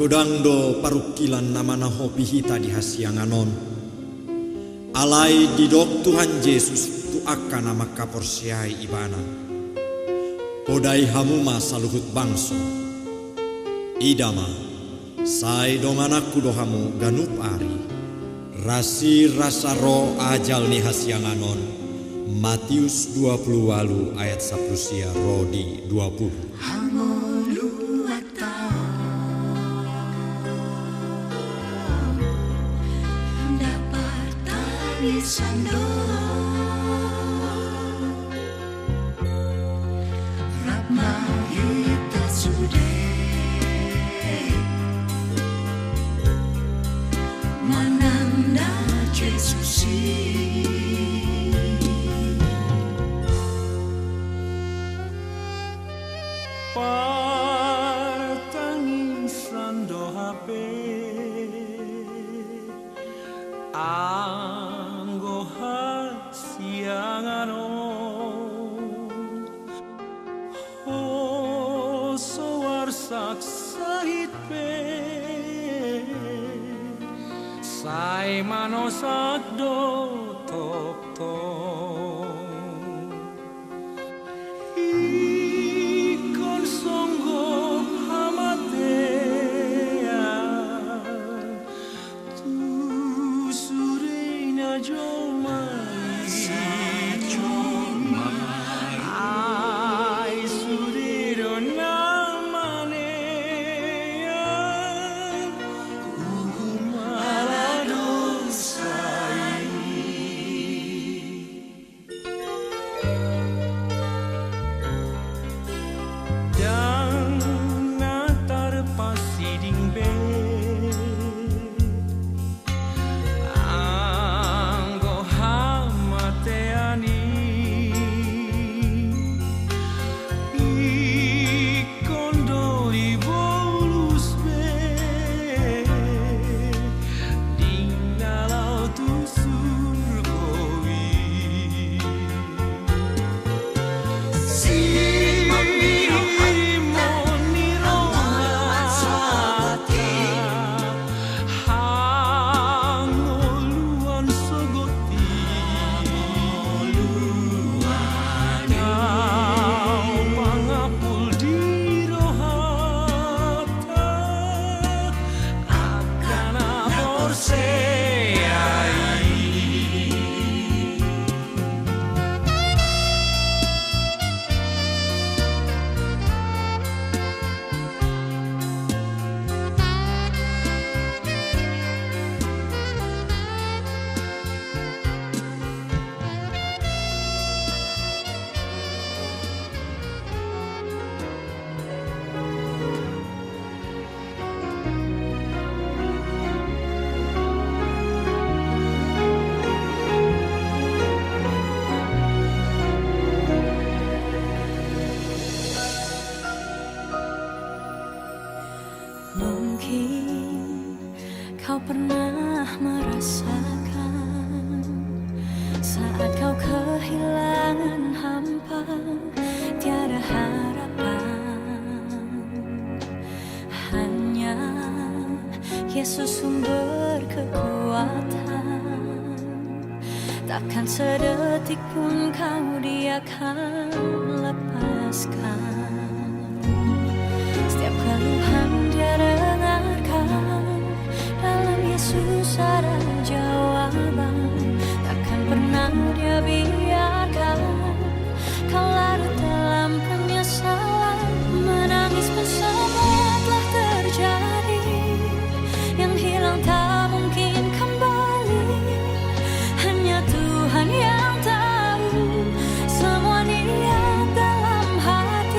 Godangdo parukilan namana hobi hita di hasianganon. Alai didok Tuhan Yesus tu akan nama kaporsiai ibana. Podai hamuma saluhut bangso. Idama, sai donganakku dohamu ganup ari. Rasi rasa roh ajal ni hasianganon. Matius 20 ayat 10 rodi 20. Sando Rapma hita sude Mananda Jesusi Partangisan dohape saksahit pe sai manosak do tok tok ikon songgo hamatea tu surina jomai ai suriro na Kau pernah merasakan saat kau kehilangan hampa, tiada harapan. Hanya Yesus sumber kekuatan. Takkan sedetik pun kau Dia akan lepaskan. Setiap keluhan Dia dengarkan, dalam Yesus ada jawaban. Takkan pernah Dia biarkan kau larut dalam penyesalan. Menangis pun semua telah terjadi, yang hilang tak mungkin kembali. Hanya Tuhan yang tahu semua niat dalam hati.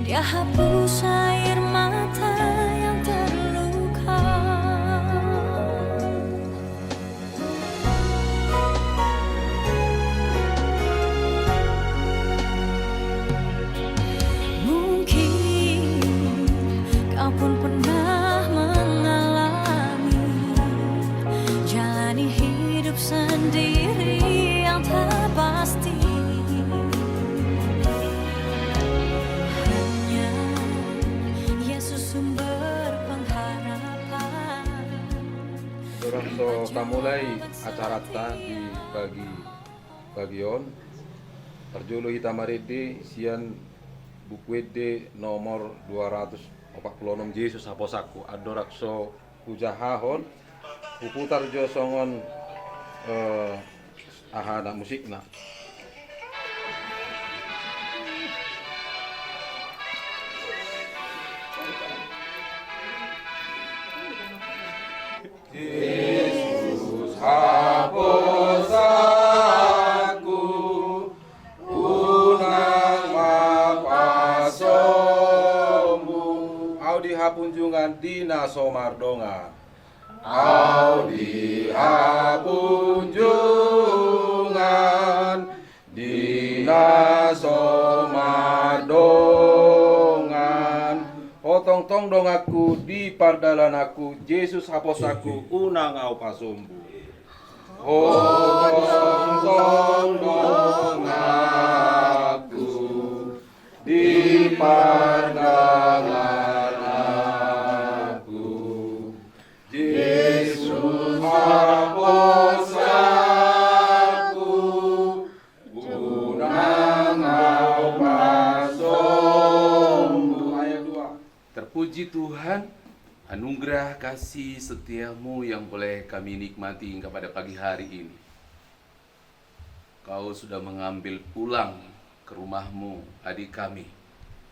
Dia hapus air mata yang terluka. Mungkin kau pun pernah mengalami jalani hidup sendiri yang tak pasti. Hanya Yesus sumber pengharapan. Orang so kamulai acara ta di bagion terjulu hitamaridi sian buku ede nomor 246 Yesus aposaku adorakso hujahahon puputar jo songon ahana musikna. Yesus aposaku unang mapasombu au di hapunjungan dina somardonga au di hapunjungan dina somardongan otong tong dong aku di pardalan aku Yesus haposaku unang au pasumbu otong tong dong aku di pardalan aku Yesus haposaku unang au pasumbu. Ayat 2. Terpuji Tuhan, anugerah kasih setiamu yang boleh kami nikmati hingga pada pagi hari ini. Kau sudah mengambil pulang ke rumahmu adik kami,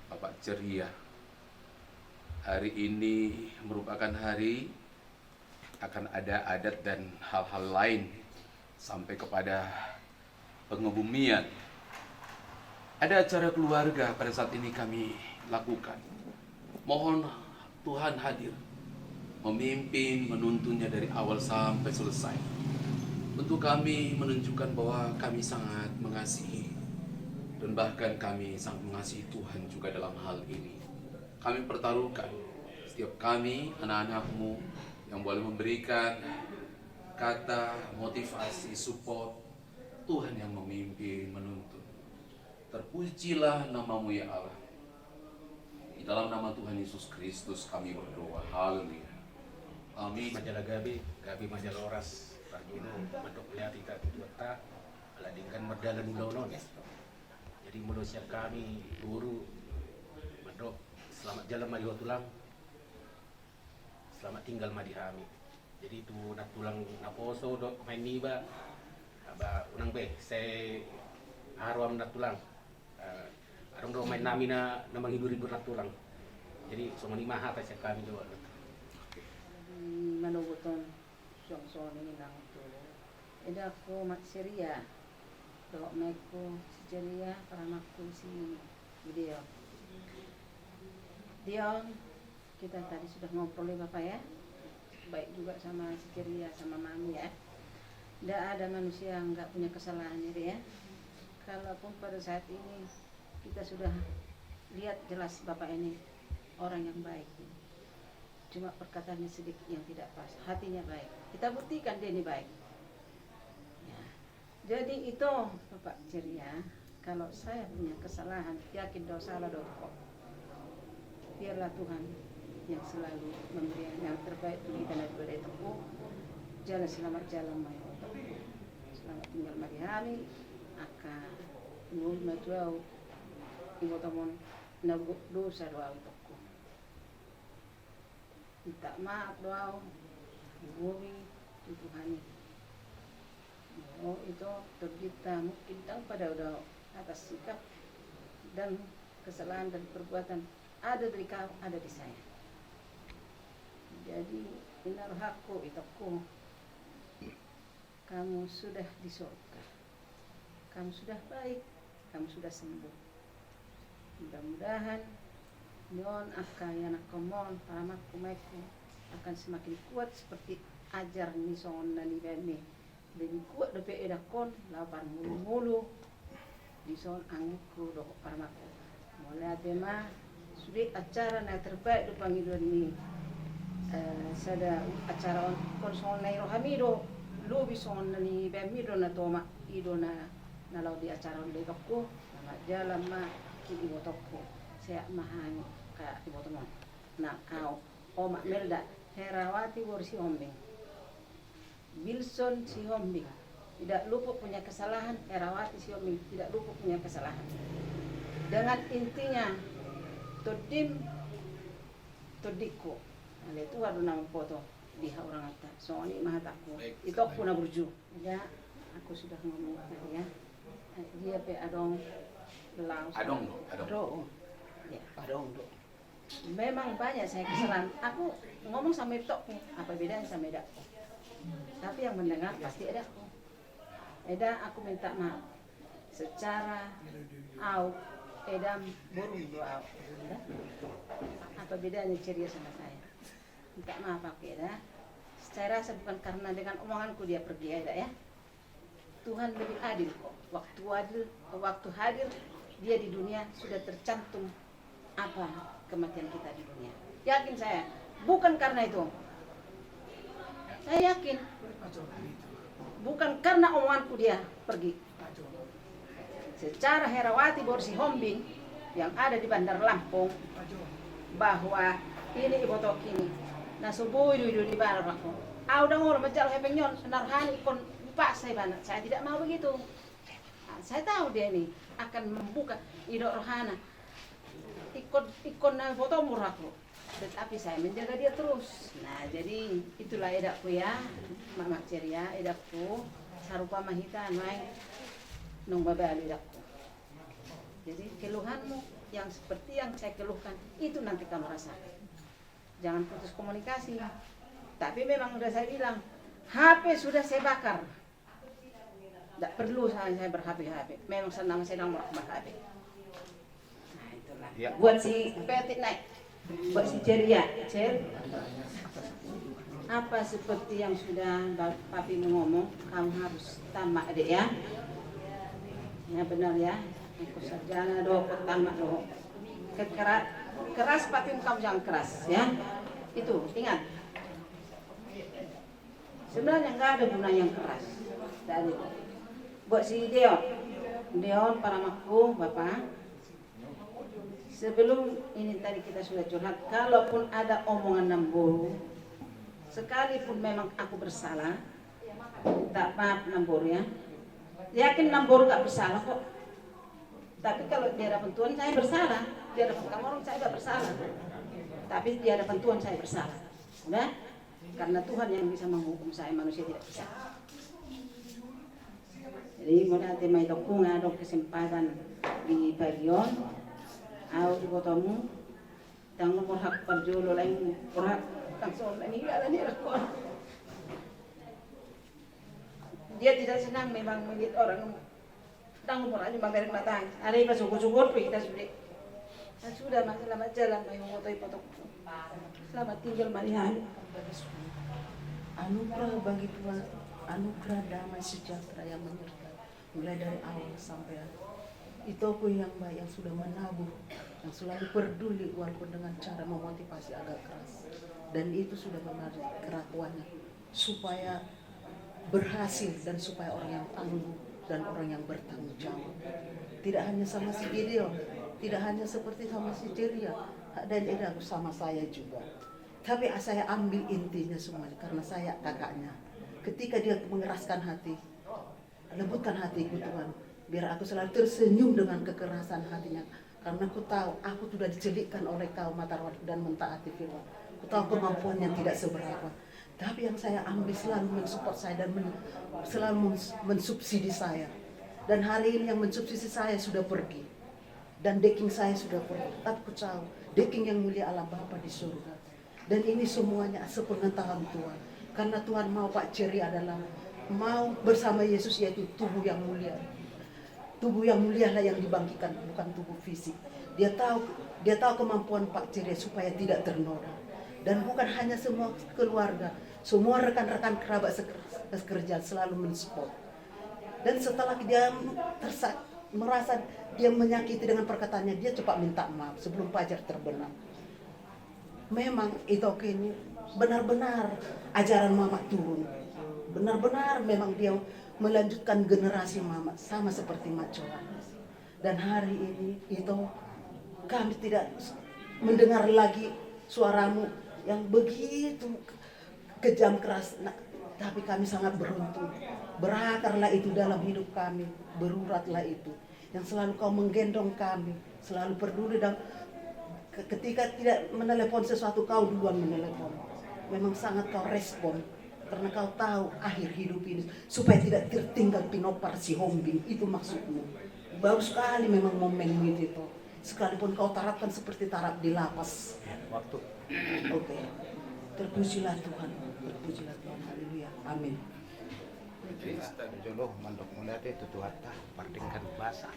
Bapak Ceria. Hari ini merupakan hari akan ada adat dan hal-hal lain sampai kepada pengebumian. Ada acara keluarga pada saat ini kami lakukan. Mohon Tuhan hadir, memimpin, menuntunnya dari awal sampai selesai. Untuk kami menunjukkan bahwa kami sangat mengasihi, dan bahkan kami sangat mengasihi Tuhan juga dalam hal ini. Kami pertaruhkan setiap kami, anak-anakmu, yang boleh memberikan kata, motivasi, support. Tuhan yang memimpin, menuntun. Terpujilah namamu ya Allah. Di dalam nama Tuhan Yesus Kristus kami berdoa. Haleluya. Amin. Majalah Gabi majalah Oras Pagino Medok Liati Kaki Duata Aladingkan Merdalan Ulonon. Jadi manusia kami guru Medok selamat jalan mari tulang. Selamat tinggal mari kami. Jadi itu nak tulang naposo dok main niba. Aba unang be saya arwam nak tulang. Arong do main nami na manghibur-hibur nak tulang. Jadi so manimaha ta siya kami do. Manuguton siyong ini lang to. Eda ko Ceria. Do ko si Ceria para makku si Dion. Dion, kita tadi sudah ngobrol ya Bapak ya. Baik juga sama si Ceria sama Mami ya. Tidak ada manusia yang nggak punya kesalahan ya. Kalaupun pada saat ini kita sudah lihat jelas Bapak ini orang yang baik. Cuma perkataannya sedikit yang tidak pas, hatinya baik. Kita buktikan dia ini baik. Ya. Jadi itu Bapak Ceria, kalau saya punya kesalahan, yakin dosa lah kok. Biarlah Tuhan yang selalu memberi yang terbaik bagi kita daripada itu. Jalan selamat jalan mai. Selamat tinggal mari kami akan nul matuau imotamon nabu dosa doa untukku. Minta maaf doa bumi Tuhan. Oh itu tercipta mungkin pada udah atas sikap dan kesalahan dan perbuatan ada dari kau, ada di saya. Jadi inar hakku ituku. Kamu sudah di surga. Kamu sudah baik, kamu sudah sembuh. Mudah-mudahan Non akan yang komon para maku akan semakin kuat seperti ajar ni son nani bani lebih kuat dope edakon lapan mulu di son angku do para maku mulai tema sudah acara na terbaik do panggilan ni sada acara kon son nai rohami do lobi son nani bani do na toma ido na lau di acara le dokku nama jalan ma ki ibu toko saya mahani ka ibu teman na au Oma Melda Herawati Warsi Hombing Wilson si Hombing tidak luput punya kesalahan. Herawati si Hombing tidak luput punya kesalahan. Dengan intinya todim todiko nah itu ada nama foto di orang kata soalnya mah takku itu aku na berju ya aku sudah ngomong tadi ya dia pe adong laos adong ya adong do memang banyak saya kesalahan. Aku ngomong sama tokku, apa bedanya sama edakku? Tapi yang mendengar pasti edakku. Aku minta maaf. Secara au edam burung doa. Apa bedanya ceria sama saya? Minta maaf aku Eda. Saya rasa bukan karena dengan omonganku dia pergi Eda ya. Tuhan lebih adil kok. Waktu hadir dia di dunia sudah tercantum apa kematian kita di dunia. Yakin saya, bukan karena itu. Saya yakin, bukan karena omonganku dia pergi. Secara Herawati Borsi Hombing yang ada di Bandar Lampung bahwa ini ibu tok ini, nah subuh itu di Bandar Lampung. Udah ngomong mencal hepengyon, narhani ikon pak saya banget. Saya tidak mau begitu. Nah, saya tahu dia ini akan membuka idok rohana. Ikon foto murahku, tetapi saya menjaga dia terus. Nah jadi itulah edakku ya, Mama ceria edakku, sarupa mahita naik nong babal edakku. Jadi keluhanmu yang seperti yang saya keluhkan itu nanti kamu rasakan. Jangan putus komunikasi. Tapi memang sudah saya bilang, HP sudah saya bakar. Tidak perlu saya ber-HP. Memang senang saya nomor HP. Ya. Buat si Petit naik, buat si ceria, apa seperti yang sudah papi ngomong, kamu harus tamak dek ya. Ya benar ya, aku sarjana do, tamak do. Keras papi kamu jangan keras ya. Itu ingat. Sebenarnya nggak ada guna yang keras. Dari buat si Deon para makku bapak. Sebelum ini tadi kita sudah curhat, kalaupun ada omongan Namboru, sekalipun memang aku bersalah, tak maaf Namboru ya. Yakin Namboru gak bersalah kok. Tapi kalau di hadapan Tuhan saya bersalah, di hadapan kamu orang saya gak bersalah. Tapi di hadapan Tuhan saya bersalah. Udah? Karena Tuhan yang bisa menghukum saya, manusia tidak bisa. Jadi mulai tema itu ada kesempatan di bagian. Aku di kotamu, tanggung berhak perjolo lain berhak langsung meninggal ni rekor. Dia tidak senang memang melihat orang tanggung berhak di bangkaran matang. Ada yang syukur-syukur kita sudah selamat jalan mai mengotoi potok. Selamat tinggal marihan. Anugerah bagi Tuhan, anugerah damai sejahtera yang menyertai mulai dari awal sampai akhir. Itu aku yang baik, yang sudah menabur, yang selalu peduli walaupun dengan cara memotivasi agak keras. Dan itu sudah benar kerakuannya supaya berhasil dan supaya orang yang tangguh dan orang yang bertanggung jawab. Tidak hanya sama si Gideon, tidak hanya seperti sama si Ceria dan Edaku sama saya juga. Tapi saya ambil intinya semuanya karena saya kakaknya. Ketika dia mengeraskan hati, lembutkan hatiku Tuhan. Biar aku selalu tersenyum dengan kekerasan hatinya. Karena aku tahu, aku sudah dicelikkan oleh kau mata rohani dan mentaati firman. Aku tahu kemampuannya tidak seberapa. Tapi yang saya ambil selalu mensupport saya dan selalu mensubsidi saya. Dan hari ini yang mensubsidi saya sudah pergi. Dan decking saya sudah pergi. Aku tahu, decking yang mulia Allah Bapa di surga. Dan ini semuanya sepengetahuan Tuhan. Karena Tuhan mau Pak Ceri adalah mau bersama Yesus yaitu tubuh yang mulia. Tubuh yang mulia lah yang dibangkitkan, bukan tubuh fisik. Dia tahu kemampuan Pak Ceria supaya tidak ternoda. Dan bukan hanya semua keluarga, semua rekan-rekan kerabat sekerja selalu mensupport. Dan setelah dia merasa dia menyakiti dengan perkataannya, dia cepat minta maaf sebelum fajar terbenam. Memang itu ini benar-benar ajaran Mama turun. Benar-benar memang dia melanjutkan generasi Mama sama seperti Mak Johan. Dan hari ini itu kami tidak mendengar lagi suaramu yang begitu kejam keras. Nah, tapi kami sangat beruntung. Berakarlah itu dalam hidup kami, beruratlah itu. Yang selalu kau menggendong kami, selalu peduli dan ketika tidak menelepon sesuatu kau duluan menelepon. Memang sangat kau respon karena kau tahu akhir hidup ini supaya tidak tertinggal pinopar si hombing, itu maksudmu. Baru sekali memang momen itu. Sekalipun kau tarapkan seperti tarap di lapas. Waktu. Oke. Terpujilah Tuhan. Terpujilah Tuhan. Haleluya. Amin. Kristen jolo mandok mulai itu tuata pardingkan bahasa.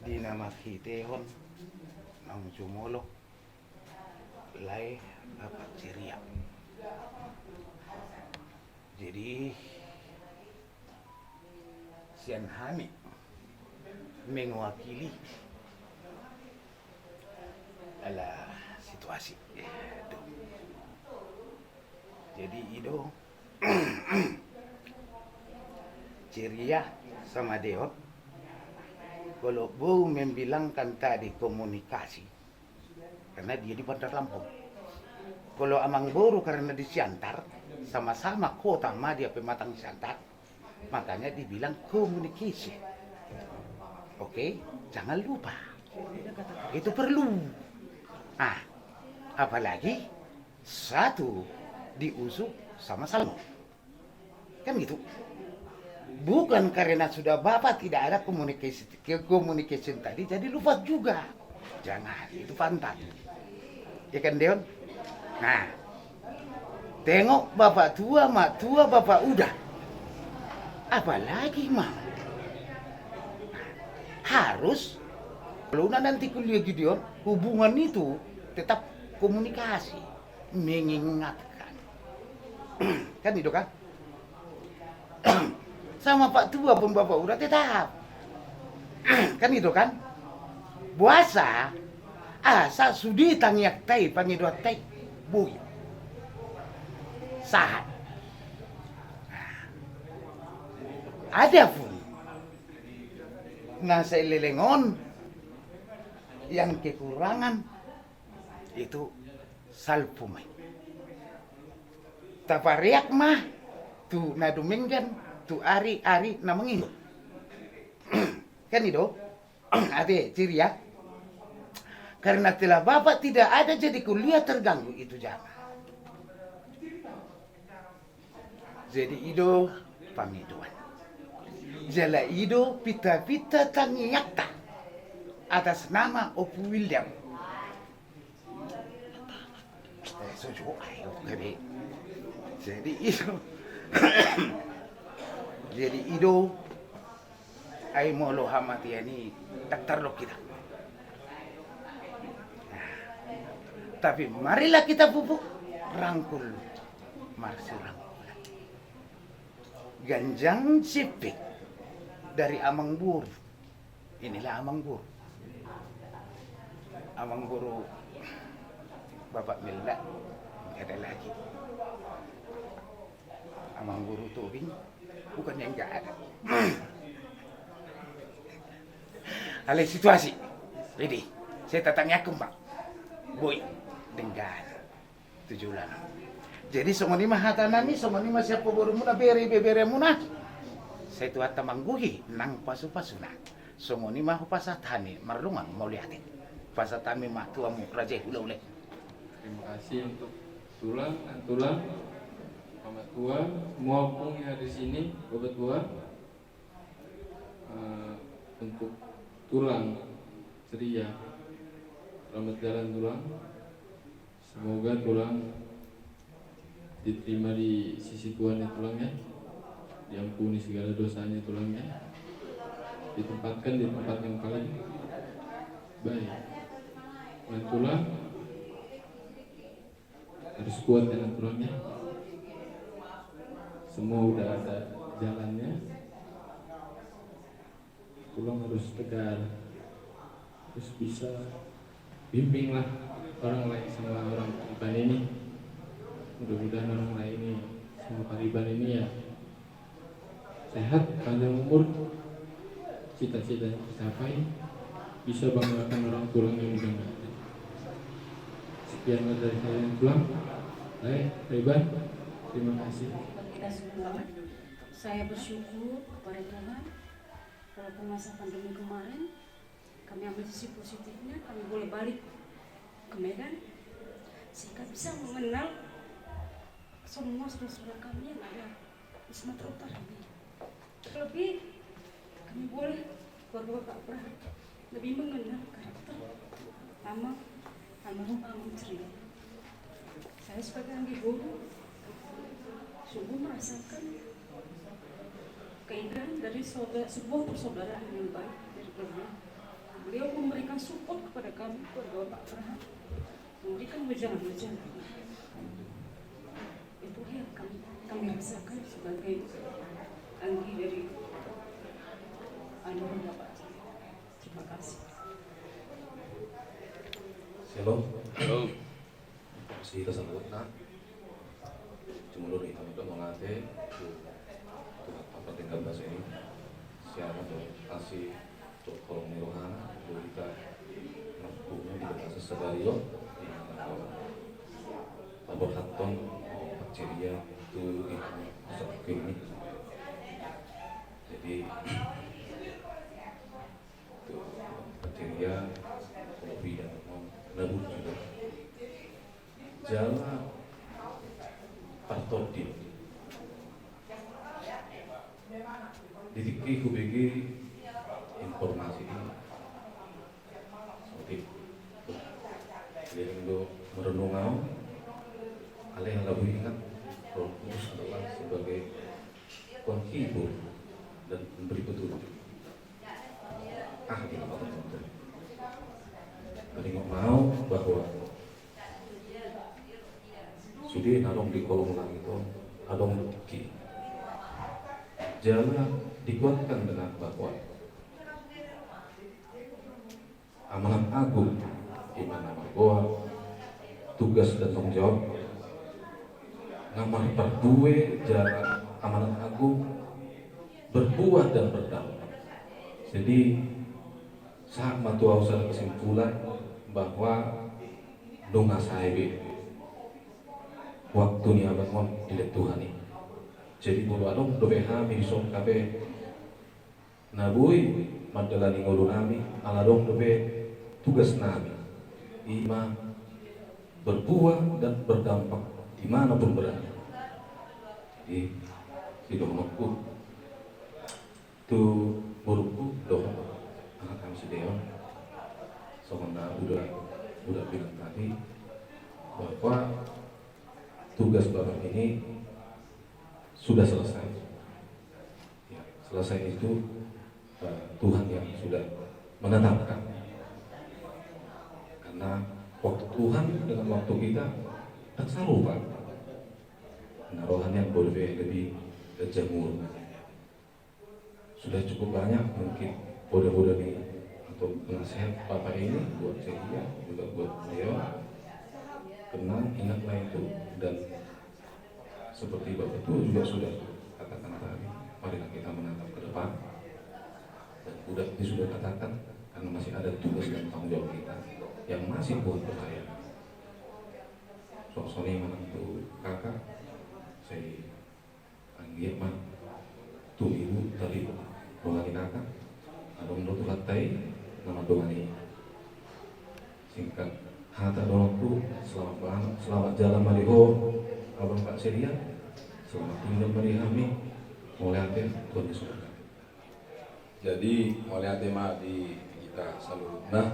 Di nama kitehon nang jumolo lai Bapak Ceria. Jadi Sian Hani mewakili ala situasi itu. Jadi itu Ceria sama Deot kalau bau membilangkan tadi komunikasi karena dia di Bandar Lampung. Kalau Amang Boru karena di Siantar sama-sama kota Madia Pematang Siantar, makanya dibilang komunikasi. Oke, jangan lupa. Itu perlu. Ah, apalagi satu diusuk sama Salmo. Kan gitu. Bukan karena sudah Bapak tidak ada komunikasi tadi, jadi lupa juga. Jangan, itu pantat. Ya kan Deon? Nah, tengok Bapak tua, Mak tua, Bapak udah. Apalagi Mak? Harus kalau nanti kuliah Gideon, hubungan itu tetap komunikasi, mengingatkan. Kan itu kan? Sama Pak tua pun Bapak udah tetap. Kan itu kan? Puasa asa sudi tangiak tai pangidot tai buy. Sahat. Ada pun nasa lelengon yang kekurangan itu salpumai. Tapariak mah tu naduminggan tu ari-ari na mengingat. Kan itu? Ade ciri ya. Karena telah Bapak tidak ada jadi kuliah terganggu itu jangan. Jadi itu pamiduan. Jala itu pita-pita tangiakta atas nama Opu William. Jadi itu jadi itu ay molo hamatiani taktarlo kita. Tapi marilah kita pupuk rangkul marsi rangkul. Ganjang sipik dari Amang Buru. Inilah Amang Buru. Amang Buru Bapak Melda ada lagi. Amang Buru Tobing bukan yang enggak ada. Alih situasi. Jadi saya tatangnya Pak. Boy dengan 7 bulan. Jadi songoni mah hatanani songoni mah siapa boru muna bere muna. Saya tuat tamangguhi nang pasu-pasuna. Songoni mah pasatani marlungan mau lihatin. Pasatani mah tuamu raja ule. Terima kasih untuk tulang, Mama tua, semua opung yang ada di sini, Bapak tua. Untuk tulang ceria, selamat jalan tulang. Semoga tulang diterima di sisi Tuhan ya tulangnya, diampuni segala dosanya tulangnya. ditempatkan di tempat yang paling baik. Dan tulang harus kuat ya tulangnya. Semua udah ada jalannya. Tulang harus tegar, terus bisa bimbinglah orang lain sama orang Pariban ini. Mudah-mudahan orang lain ini sama Pariban ini ya sehat, panjang umur, cita-cita yang tercapai, bisa banggakan orang tulang yang udah nggak ada. Sekian dari saya yang tulang. Baik, Pariban, terima kasih. Kita semua, saya bersyukur kepada Tuhan. Walaupun masa pandemi kemarin, kami ambil sisi positifnya, kami boleh balik ke Medan, sehingga bisa mengenal semua saudara-saudara kami yang ada di Sumatera Utara ini. Lebih kami boleh keluarga Bapak Pram lebih mengenal karakter almarhum Ceria. Saya sebagai anak guru sungguh merasakan keindahan dari sebuah persaudaraan yang baik dari beliau. Beliau memberikan support kepada kami, keluarga Bapak Pram, memberikan wejangan-wejangan. Itu yang kami rasakan sebagai anggi dari almarhum Bapak. Terima kasih. Shalom. Shalom. Masih kita sambut nak. Cuma lu nih kami mengate tuh apa tinggal bahasa ini. Siapa tuh kasih tuh kolong rohana tuh kita punya di bahasa sedario di tabor haton ceria itu seperti ini. Jadi tuh ceria kopi dan lalu juga jalan partodin ditikki kubegi informasi ini seperti jadi untuk merenungau hal yang lebih ingat Roh Kudus adalah sebagai penghibur dan memberi petunjuk di apa teman-teman. Tadi mau bahwa sudah narong di kolong langit itu adong ki jalan dikuatkan dengan bahwa amanat agung di mana bahwa tugas dan tanggung jawab ngamar berdua jalan amanat agung berbuah dan berdampak. Jadi saat matu ausal kesimpulan bahwa dongga sahibi waktu ni abad mon dilihat Tuhan ni. Jadi bulu adong dobeha mirisong kabe nabui madalani ngulu nami aladong dobe tugas nami ima berbuah dan berdampak dimanapun berada. Jadi hidupku tu burukku doh anak kami sedeo sementara udah bilang tadi bahwa tugas Bapak ini sudah selesai. Ya, selesai itu Tuhan yang sudah menetapkan. Karena waktu Tuhan dengan waktu kita tak sama Pak. Nah, rohani yang boleh lebih kejamur. Sudah cukup banyak mungkin bodoh-bodoh nih atau penasehat Bapak ini buat saya juga buat beliau. Kenal ingatlah itu dan seperti Bapak itu juga sudah katakan tadi, marilah kita menatap ke depan dan sudah katakan karena masih ada tugas dan tanggung jawab kita yang masih buat percaya. Sosoni mana itu kakak saya anggap mah tuh ibu tadi doain kakak ada menurut katai nama doain singkat hata doaku selamat jalan mariho abang Pak Seria selamat tinggal marihami mulai hati Tuhan Yesus berkati. Jadi mulai hati mah di kita selalu nah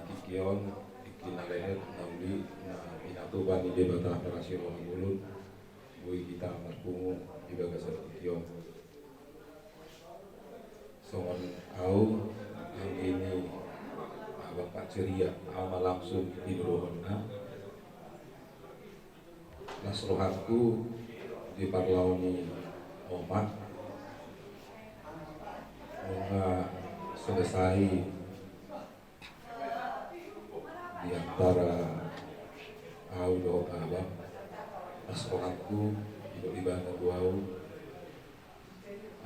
kikion ikinalehet nauli pinatu bani debata operasi roh mulut bui kita markumu juga kasar kikion soal au ini Bapak ceria ama langsung hidrohona nasrohaku di parlauni omak selesai di antara au do abang nasrohaku hidup ibadah duau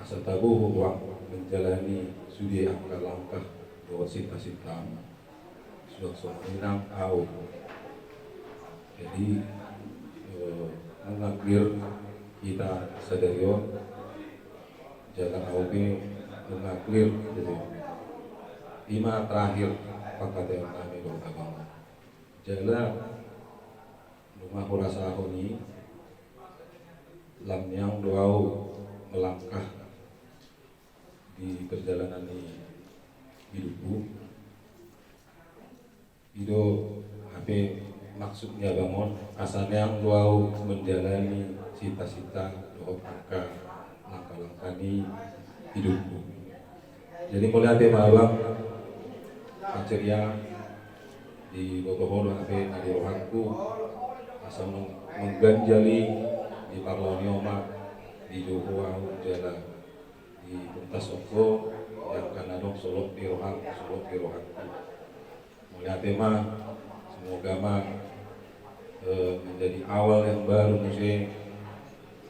asal tabuh waktu menjalani sudi angka langkah bahwa cinta-cinta sudah semenang au jadi mengakhir kita sadario jalan AOB mengakhir gitu. 5 terakhir pakat yang kami beragama jalan rumah kurasa honi lam yang doau melangkah di perjalanan ini hidupku itu apa maksudnya bangun asalnya yang doau menjalani cita-cita doa langkah-langkah ini hidupku jadi mulai ada malam ceria di bobohono apa di rohanku asal mengganjali di parlanioma di Johua jalan di Puntas Soko yang kanadong solok di rohan mulai tema semoga mah menjadi awal yang baru nih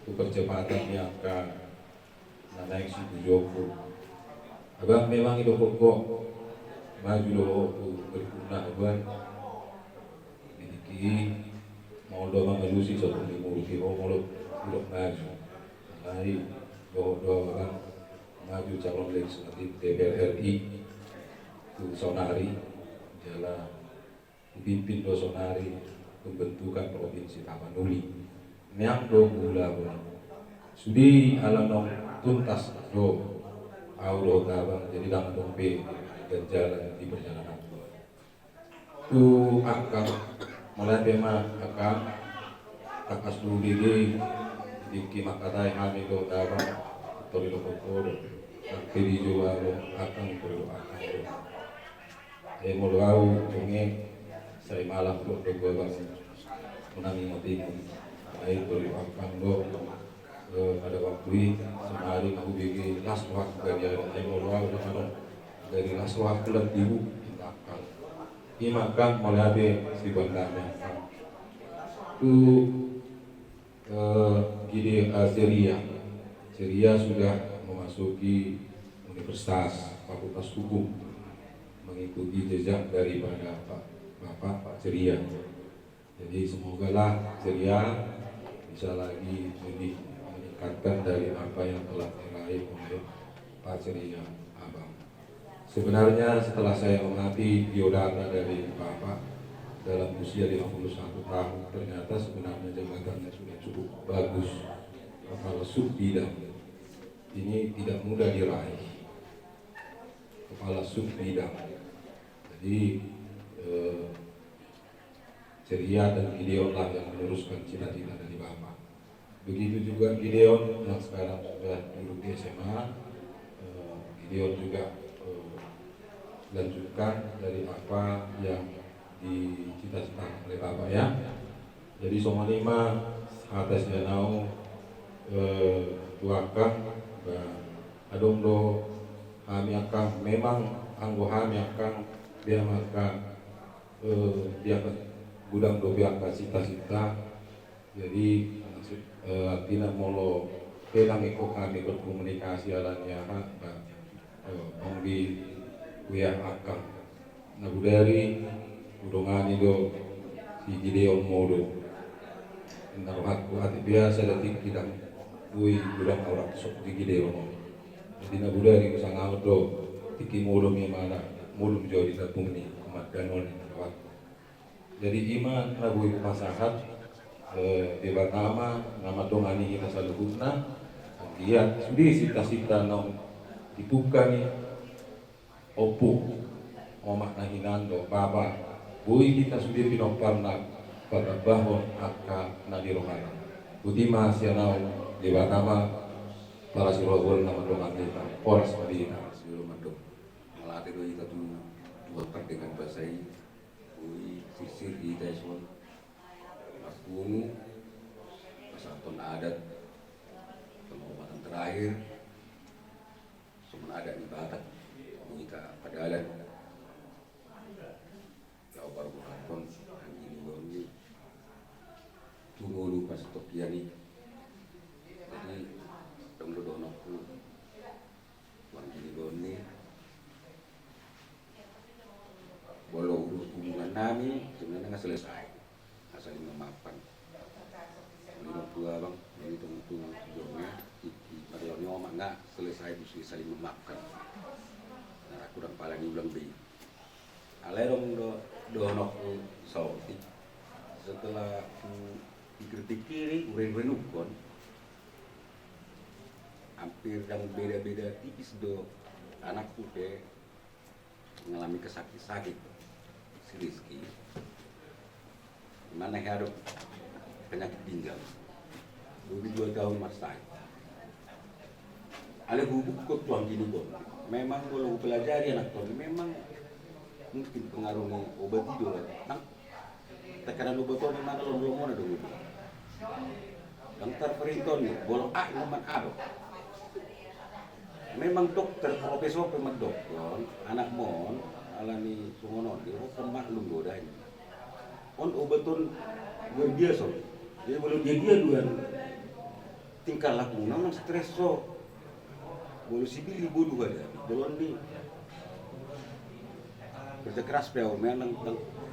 untuk percepatan yang akan naik si Joko abang memang itu pokok maju doa berguna abang ini mau doa mengelusi satu minggu mau udah maju hari doa abang maju calon legislatif DPR RI itu Sonari jalan pimpin do Sonari pembentukan provinsi Tapanuli yang do gula sudi alanong tuntas do audo tabang jadi dang dompe dan jalan di perjalanan tu akan mulai tema akan takas dulu di kimakatai kami do tabang tori do kokoro kiri jual akan perlu akan mau tunge saya malam untuk dua bang menangi mati baik perlu akan do pada waktu ini sehari aku bikin laswak dari mau dari laswak ke ibu makan ini makan mulai ada si bandanya itu gini Ceria sudah memasuki Universitas Fakultas Hukum mengikuti jejak daripada Pak Ceria. Jadi semoga lah Ceria bisa lagi lebih meningkatkan dari apa yang telah diraih oleh Pak Ceria Abang. Sebenarnya setelah saya mengamati biodata dari Bapak dalam usia 51 tahun, ternyata sebenarnya jabatannya sudah cukup bagus. Kepala sub bidang ini tidak mudah diraih. Kepala sub bidang. Jadi Ceria dan Gideon lah yang meneruskan cita-cita dari Bapak. Begitu juga Gideon yang sekarang sudah duduk di SMA. Gideon juga lanjutkan dari apa yang dicita-citakan oleh Bapak ya. Jadi semua 5 atas danau tuakang adong do kami akan memang anggo kami akan dia maka dia gudang do biaka cita-cita jadi artinya molo pelang iko kami berkomunikasi alanya di kuya akan nabudari udongani do si Gideon modo naruhatku hati biasa detik tidak bui gudang orang sok di Gideon jadi nabudari usang auto tiki modo mana modo jauh di tapung ni kumat ganon jadi iman nabui pasahat debat nama dongani kita saluhutna dia sudi sita-sita nong dibuka nih opuk omak nahinando baba bui kita sudi pinoparna pada bahon akka nadirohana butima sianau debat nama para sirohul nama dongani kita poras madina di Batak Nika Padalan kau baru bukan ini goni tunggu lupa Tokiani jadi dong donoku wangi goni walau hubungan kami sebenarnya nggak selesai asal memaafkan lima dua bang ini tunggu jongnya pada nyoma nggak selesai bisa saling memaafkan nah aku dan paling ulang bi alerong donok sauti setelah pikir-pikir uren ukon hampir yang beda-beda tipis do anakku ke mengalami sakit si Rizky mana yang ada penyakit ginjal 22 tahun masai ada bubuk kok tuang gini kok memang kalau pelajari anak tuan memang mungkin pengaruhnya obat tidur nah tekanan obat tuan mana lo belum ada dulu yang terperinton nih bolong A nomor A dok memang dokter profesor pemat dokter anak mon alami sungonon dia bukan maklum doda ini on obatun gue biasa jadi belum dia dua tingkah laku memang stres so boleh sibili bodoh ada belum nih kerja keras peo memang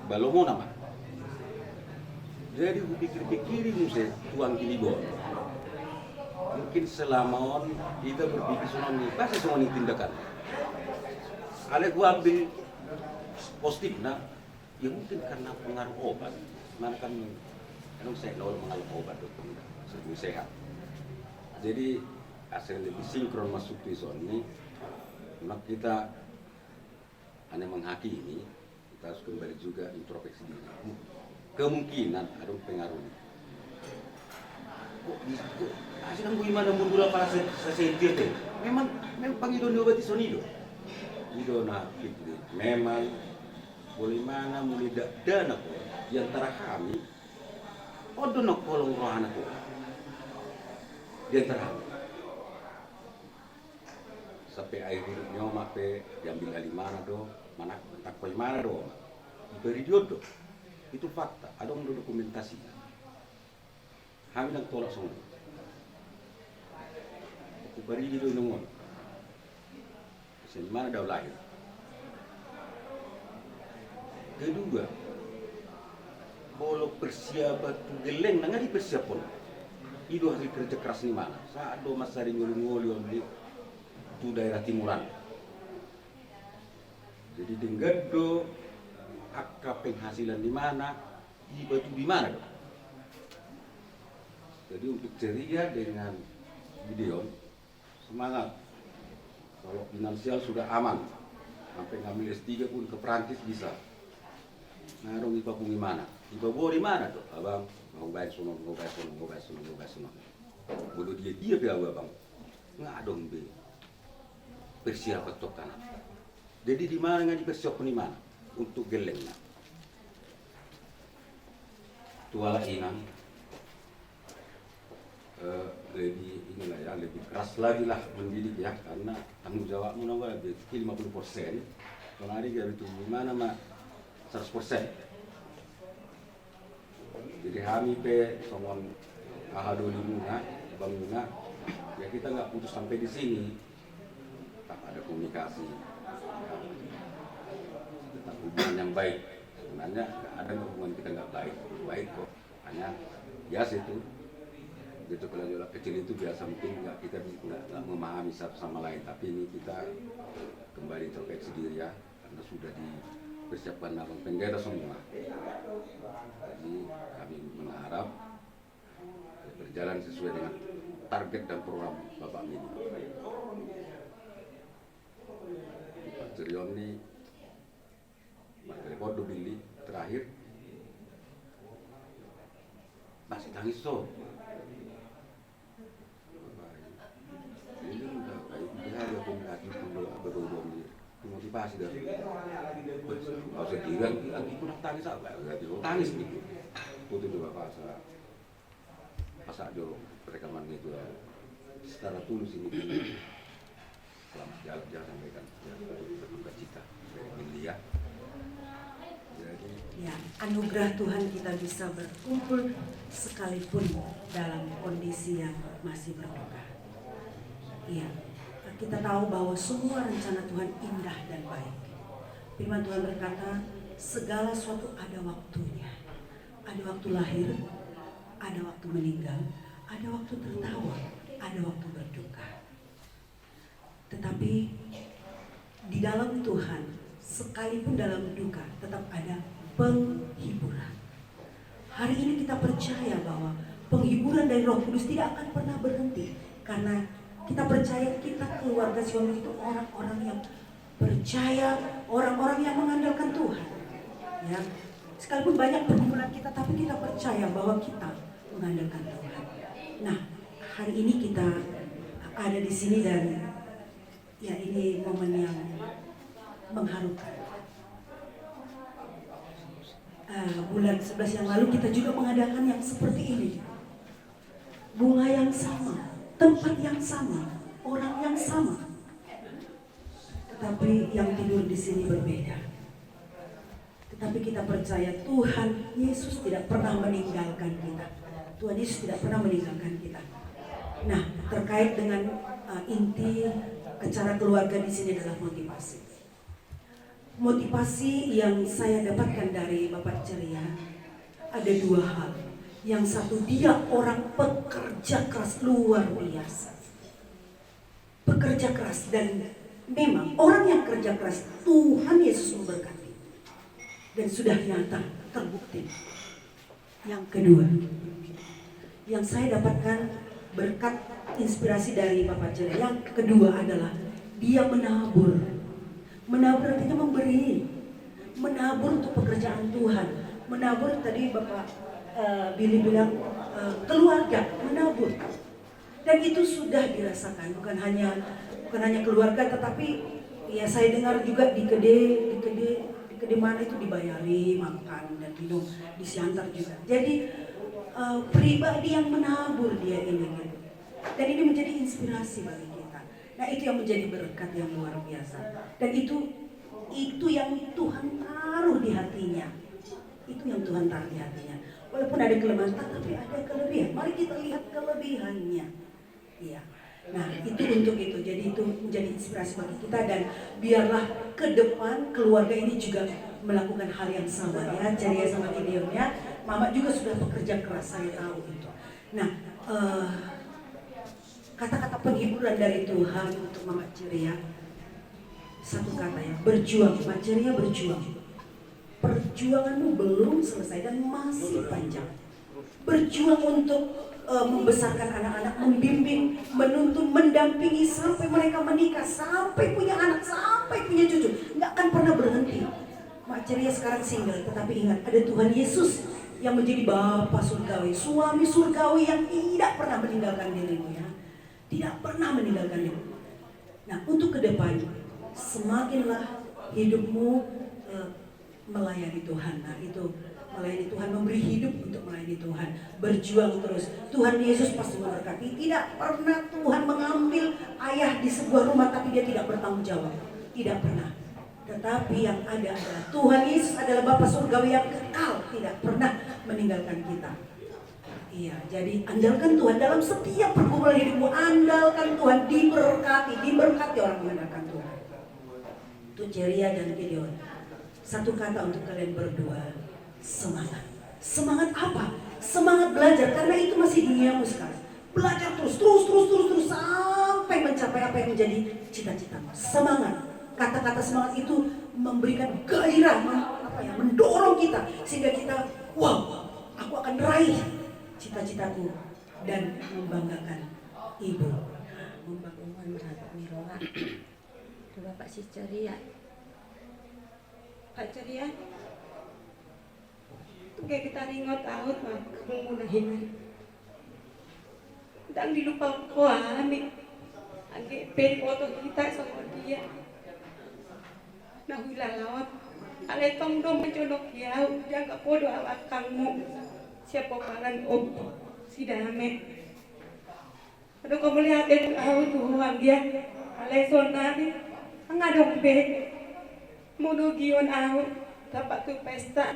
balomo nama jadi gue pikir-pikirin saya tuang gini bon mungkin selama on kita berpikir soal ini pasti semua ini tindakan ada gua ambil positif nah ya mungkin karena pengaruh obat mana kan saya kalau mengaruh obat dokter sebelum sehat jadi hasil lebih sinkron masuk di zona ini maka kita hanya menghakimi kita harus kembali juga introspeksi diri kemungkinan ada pengaruh asal kan gimana mundur apa sesentir deh memang pangido diobati sonido ido na fikri memang boleh mana mulai dana ko di antara kami odo nak kolong rohana ko di antara kami sampai akhir nyoma pe diambil dari mana do mana tak koi mana do diberi diodo itu fakta ada dokumentasi kami nak tolak semua. Aku beri itu nunggu. Di mana dah lahir. Kedua, bolok persiapan geleng nggak dipersiapkan. Itu hasil kerja keras di mana? Saat do masari ngoli di itu daerah timuran. Jadi dengan do angka penghasilan di mana, batu di mana do? Jadi untuk ceria dengan Gideon semangat. Kalau finansial sudah aman, sampai ngambil S3 pun ke Perancis bisa. Nah, dong ipa pun gimana? Ipa bawa di mana tuh, abang? Mau bayar sono. Bodoh dia ke abang. Nggak dong be. Persiapan tok tanah. Jadi di mana nggak dipersiapkan di mana? Untuk gelengnya. Tuala inang. Lebih inilah ya lebih keras lagi lah mendidik ya karena tanggung jawabmu nambah lebih 50%. Kalau hari kita itu gimana mah 100%. Jadi kami pe somon ahado di Muna, Bang Muna, ya kita nggak putus sampai di sini. Tetap ada komunikasi, tetap hubungan yang baik. Sebenarnya nggak ada hubungan kita nggak baik kok. Hanya biasa itu. Gitu kalau jualan kecil itu biasa mungkin kita nggak memahami satu sama lain, tapi ini kita kembali introspeksi diri ya karena sudah dipersiapkan abang penggeda semua. Jadi kami mengharap berjalan sesuai dengan target dan program Bapak Mini. Pak Cerion ini telepon Bili terakhir masih tangis so. Ada komunikasi berdua motivasi dari kalau sedih lagi pun tangis apa tangis gitu itu juga pas ada rekaman itu secara tulus ini selamat jalan jangan sampaikan berduka cita India. Jadi Ya, anugerah Tuhan kita bisa berkumpul sekalipun dalam kondisi yang masih berduka. Iya, kita tahu bahwa semua rencana Tuhan indah dan baik. Firman Tuhan berkata, segala sesuatu ada waktunya. Ada waktu lahir, ada waktu meninggal, ada waktu tertawa, ada waktu berduka. Tetapi di dalam Tuhan, sekalipun dalam duka, tetap ada penghiburan. Hari ini kita percaya bahwa penghiburan dari Roh Kudus tidak akan pernah berhenti, karena kita percaya kita keluarga Sion itu orang-orang yang percaya, orang-orang yang mengandalkan Tuhan. Ya, sekalipun banyak pergumulan kita, tapi kita percaya bahwa kita mengandalkan Tuhan. Nah, hari ini kita ada di sini dan ya ini momen yang mengharukan. Bulan 11 yang lalu kita juga mengadakan yang seperti ini. Bunga yang sama, tempat yang sama, orang yang sama. Tetapi yang tidur di sini berbeda. Tetapi kita percaya Tuhan Yesus tidak pernah meninggalkan kita. Tuhan Yesus tidak pernah meninggalkan kita. Nah, terkait dengan inti acara keluarga di sini adalah motivasi. Motivasi yang saya dapatkan dari Bapak Ceria ada dua hal. Yang satu, dia orang pekerja keras luar biasa. Pekerja keras, dan memang orang yang kerja keras Tuhan Yesus memberkati. Dan sudah nyata, terbukti. Yang kedua, yang saya dapatkan berkat inspirasi dari Bapak Ceria, yang kedua adalah dia menabur. Menabur artinya memberi, menabur untuk pekerjaan Tuhan, menabur tadi Bapak Billy bilang keluarga, menabur, dan itu sudah dirasakan bukan hanya keluarga, tetapi ya saya dengar juga di kede mana itu dibayari makan dan minum, di Siantar juga. Jadi pribadi yang menabur dia ini, gitu. Dan ini menjadi inspirasi bagi kita. Nah, itu yang menjadi berkat yang luar biasa. Dan itu yang Tuhan taruh di hatinya. Itu yang Tuhan taruh di hatinya. Walaupun ada kelemahan, tapi ada kelebihan. Mari kita lihat kelebihannya. Iya. Nah, itu untuk itu. Jadi itu menjadi inspirasi bagi kita, dan biarlah ke depan keluarga ini juga melakukan hal yang sama ya. Ceria sama Gideon ya. Mama juga sudah bekerja keras, saya tahu itu. Nah, kata-kata penghiburan dari Tuhan untuk Mama Ceria, satu kata ya, berjuang. Mama Ceria berjuang. Perjuanganmu belum selesai dan masih panjang. Berjuang untuk membesarkan anak-anak, membimbing, menuntun, mendampingi sampai mereka menikah, sampai punya anak, sampai punya cucu. Nggak akan pernah berhenti. Mama Ceria sekarang single, tetapi ingat ada Tuhan Yesus yang menjadi Bapa surgawi, suami surgawi yang tidak pernah meninggalkan dirimu ya. Tidak pernah meninggalkan dirimu. Nah, untuk ke depan semakinlah hidupmu melayani Tuhan. Nah, itu melayani Tuhan, memberi hidup untuk melayani Tuhan, berjuang terus. Tuhan Yesus pasti memberkati. Tidak pernah Tuhan mengambil ayah di sebuah rumah tapi dia tidak bertanggung jawab. Tidak pernah. Tetapi yang ada adalah Tuhan Yesus adalah Bapa surgawi yang kekal, tidak pernah meninggalkan kita. Iya, jadi andalkan Tuhan dalam setiap pergumulan hidupmu. Andalkan Tuhan, diberkati orang mengandalkan Tuhan. Itu Ceria dan Gideon. Satu kata untuk kalian berdua, semangat. Semangat apa? Semangat belajar, karena itu masih duniamu sekarang. Belajar terus sampai mencapai apa yang menjadi cita-citamu. Semangat. Kata-kata semangat itu memberikan gairah, mendorong kita sehingga kita, wow, aku akan raih cita-citaku dan membanggakan ibu. Membanggakan Mirola. Itu Bapak si Ceria. Pak Ceria. Itu kayak kita ringot out mah kamu munahin. Dan dilupa kuami. Angge peri foto kita sama dia. Nah wilalawat. Ale tong dong mencolok yau jaga podo awak kamu. Siapa paran si Dame. Aduh kamu lihat tuh uang dia. leson nari ngadong be mudugion au dapat tu pesta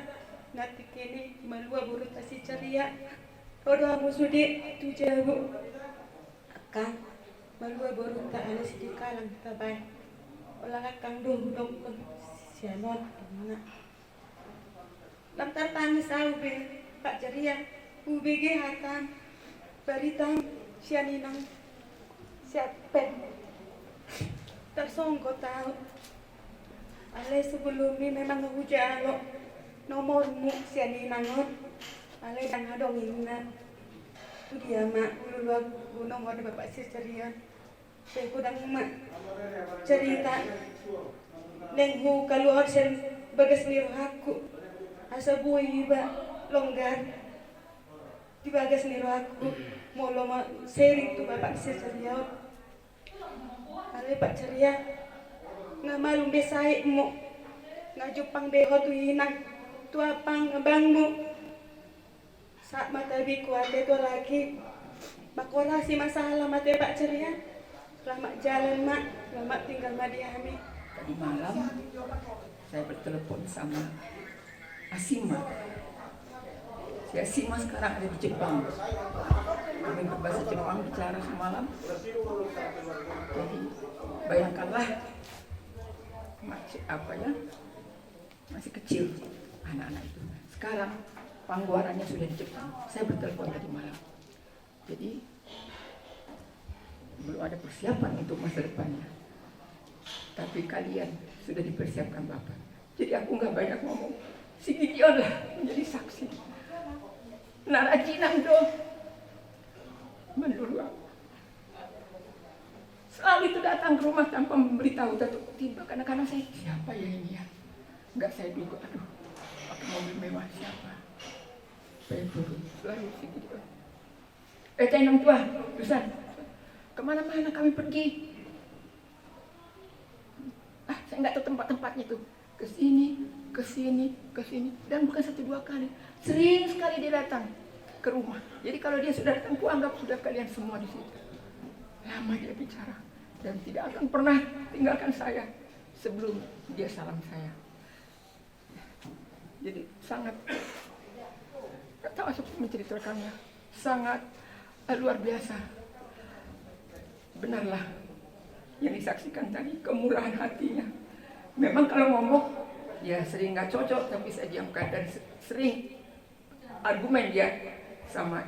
nanti kini malua burut asi ceria rodo aku sudi tu jauh akan malua burut tak ada sedikit kalang tabai olah kang dong sianot mana daftar tangis au be Pak ceria UBG hatam baritang sianinang siapet tersongkot tahu ale sebelum ini memang hujan lo nomormu sianinangon ale dan hadong inna tu dia mak ulu nomor de bapak si ceria saya kudang mak cerita nenghu keluar sen bagas niru aku asa bui ba longgar di bagas niru aku mau loma sering tu bapak si ceria ale pak ceria nga malum besai mo nga jupang beho tu inak tu apang abangmu saat mata biku ate tu lagi makorasi masalah mate pak ceria selamat jalan mak selamat tinggal madiami. Tadi malam saya bertelepon sama Asima. Si Asima sekarang ada di Jepang. Kami berbahasa Jepang bicara semalam. Jadi bayangkanlah masih kecil anak-anak itu. Sekarang pangguarannya sudah di Jepang. Saya bertelepon tadi malam. Jadi belum ada persiapan untuk masa depannya. Tapi kalian sudah dipersiapkan Bapak. Jadi aku nggak banyak ngomong. Si Gideon lah menjadi saksi. Narajinan dong. Menurut aku. Selalu itu datang ke rumah tanpa memberitahu. Tiba kadang-kadang saya, siapa ya ini ya? Enggak saya duga, aduh, pakai mobil mewah siapa? Saya turun, selalu si Gideon. Tenang tua, Dusan, kemana-mana kami pergi. Saya nggak tahu tempat-tempatnya tuh. Ke sini, dan bukan 1-2 kali. Sering sekali dia datang ke rumah. Jadi kalau dia sudah datang, ku anggap sudah kalian semua di situ. Lama dia bicara dan tidak akan pernah tinggalkan saya sebelum dia salam saya. Jadi sangat, tak tahu aku menceritakannya, sangat luar biasa. Benarlah yang disaksikan tadi, kemurahan hatinya. Memang kalau ngomong, ya sering nggak cocok, tapi saya diamkan. Dan sering argumen dia sama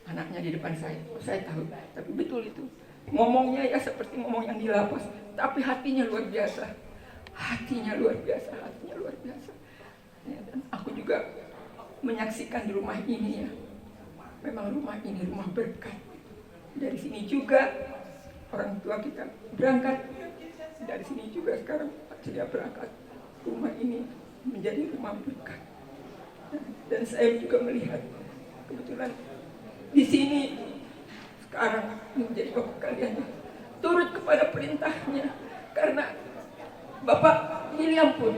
anaknya di depan saya. Saya tahu, tapi betul itu. Ngomongnya ya seperti ngomong yang di lapas, tapi hatinya luar biasa. Hatinya luar biasa. Ya, dan aku juga menyaksikan di rumah ini ya. Memang rumah ini rumah berkat. Dari sini juga orang tua kita berangkat. Dari sini juga sekarang Pak Ceria berangkat. Rumah ini menjadi rumah berkat. Dan saya juga melihat kebetulan di sini sekarang menjadi bapak kalian turut kepada perintahnya, karena Bapak William pun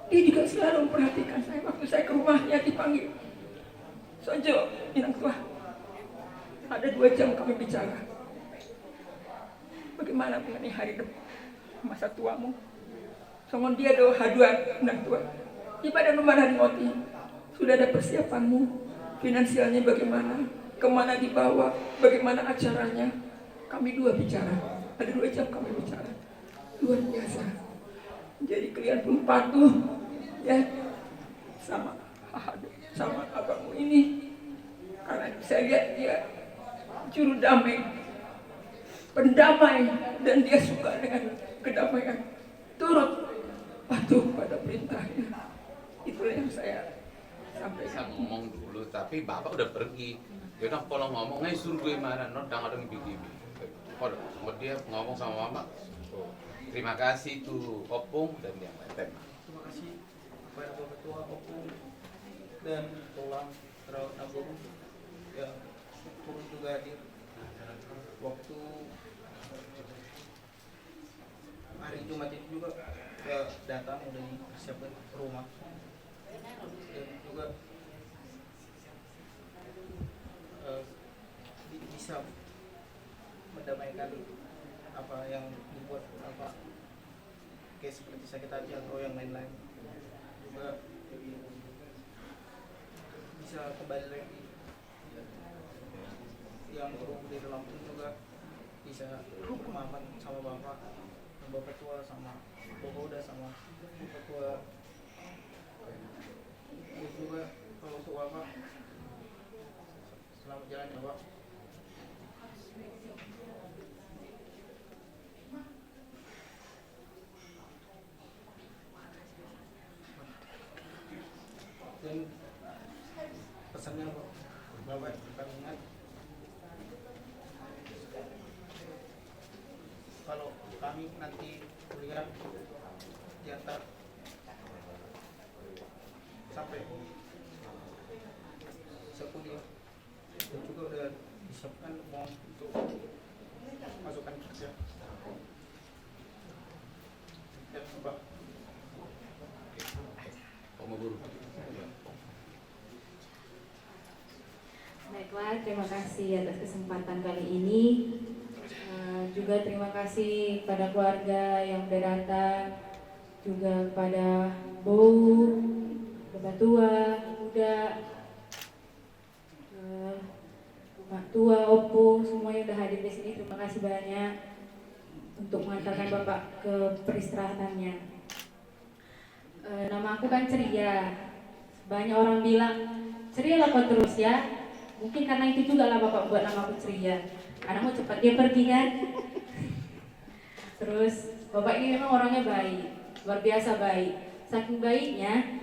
dia juga selalu memperhatikan saya. Waktu saya ke rumahnya dipanggil, Sojo, Inang tua, ada 2 jam kami bicara. Bagaimana mengenai hari depan masa tuamu? Songon dia do haduan Inang tua. Ibadah numaran ngoti. Sudah ada persiapanmu? Finansialnya bagaimana? Kemana dibawa? Bagaimana acaranya? Kami 2 bicara. Ada 2 jam kami bicara. Luar biasa. Jadi kalian pun patuh ya sama abangmu ini. Karena saya lihat dia juru damai, pendamai, dan dia suka dengan kedamaian. Turut patuh pada perintahnya. Itulah yang saya sampaikan. Ngomong dulu, tapi Bapak udah pergi. Dia udah kalau ngomong, suruh gue mana, nodang ada begini. Kalau dia ngomong sama Mama, terima kasih tuh Opung dan yang lain. Terima kasih kepada Bapak Tua Opung dan Tolang Rawat Agung yang turut juga hadir waktu hari Jumat itu juga ya datang udah dipersiapkan rumah dan juga bisa mendamaikan apa yang dibuat apa kayak seperti sakit hati atau yang lain-lain juga bisa kembali lagi. Yang buruk di dalam pun juga bisa bermaafan sama bapak tua sama bapak udah sama bapak tua juga. Kalau untuk bapak selamat jalan ya Pak. Dan pesannya Bapak kami ingat kalau kami nanti kuliah diantar sampai bisa kuliah dan juga udah disiapkan uang untuk masukkan kerja. Ya, Pak. Pak Guru. Baiklah, terima kasih atas kesempatan kali ini. Juga terima kasih pada keluarga yang sudah datang, juga kepada Bou, Bapak Tua, Muda, Mak Tua, Opo, semua yang sudah hadir di sini. Terima kasih banyak untuk mengantarkan Bapak ke peristirahatannya. Nama aku kan Ceria. Banyak orang bilang, Ceria lah kau terus ya. Mungkin karena itu juga lah Bapak buat nama aku Ceria. Karena mau cepat dia pergi kan. Terus Bapak ini memang orangnya baik, luar biasa baik. Saking baiknya,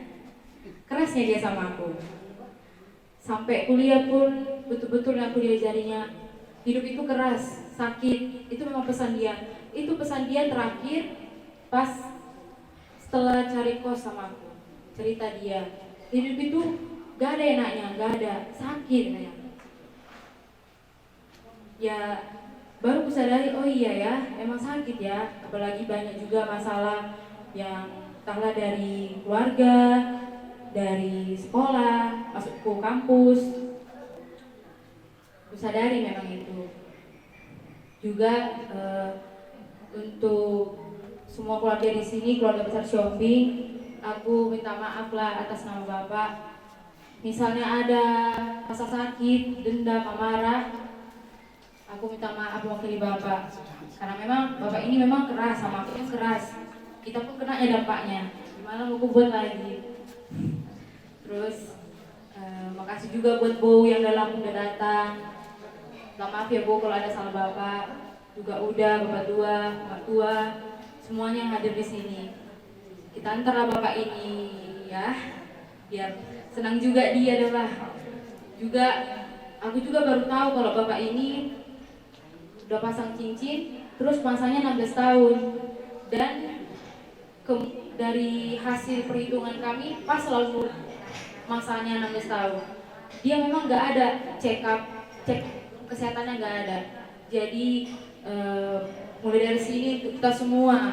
kerasnya dia sama aku. Sampai kuliah pun betul-betul aku diajarinya hidup itu keras, sakit. Itu memang pesan dia. Itu pesan dia terakhir pas setelah cari kos sama aku. Cerita dia, hidup itu gak ada enaknya, gak ada, sakit kayak. Ya baru aku sadari, oh iya ya, emang sakit ya. Apalagi banyak juga masalah yang entahlah dari keluarga, dari sekolah, masuk ke kampus. Aku sadari memang itu. Juga untuk semua keluarga di sini, keluarga besar Shopping, aku minta maaf lah atas nama Bapak. Misalnya ada rasa sakit, dendam, amarah, aku minta maaf mewakili Bapak. Karena memang Bapak ini memang keras, sama aku pun keras. Kita pun kena ya dampaknya. Gimana mau aku buat lagi? Terus makasih juga buat Bou yang udah datang. Minta maaf ya Bou kalau ada salah Bapak. Juga udah Bapak Tua, Mak Tua, semuanya yang hadir di sini. Kita antarlah Bapak ini ya, biar senang juga dia adalah. Juga aku juga baru tahu kalau Bapak ini udah pasang cincin, terus masanya 16 tahun. Dan dari hasil perhitungan kami pas selalu masanya 16 tahun. Dia memang nggak ada cek kesehatannya nggak ada. Jadi mulai dari sini kita semua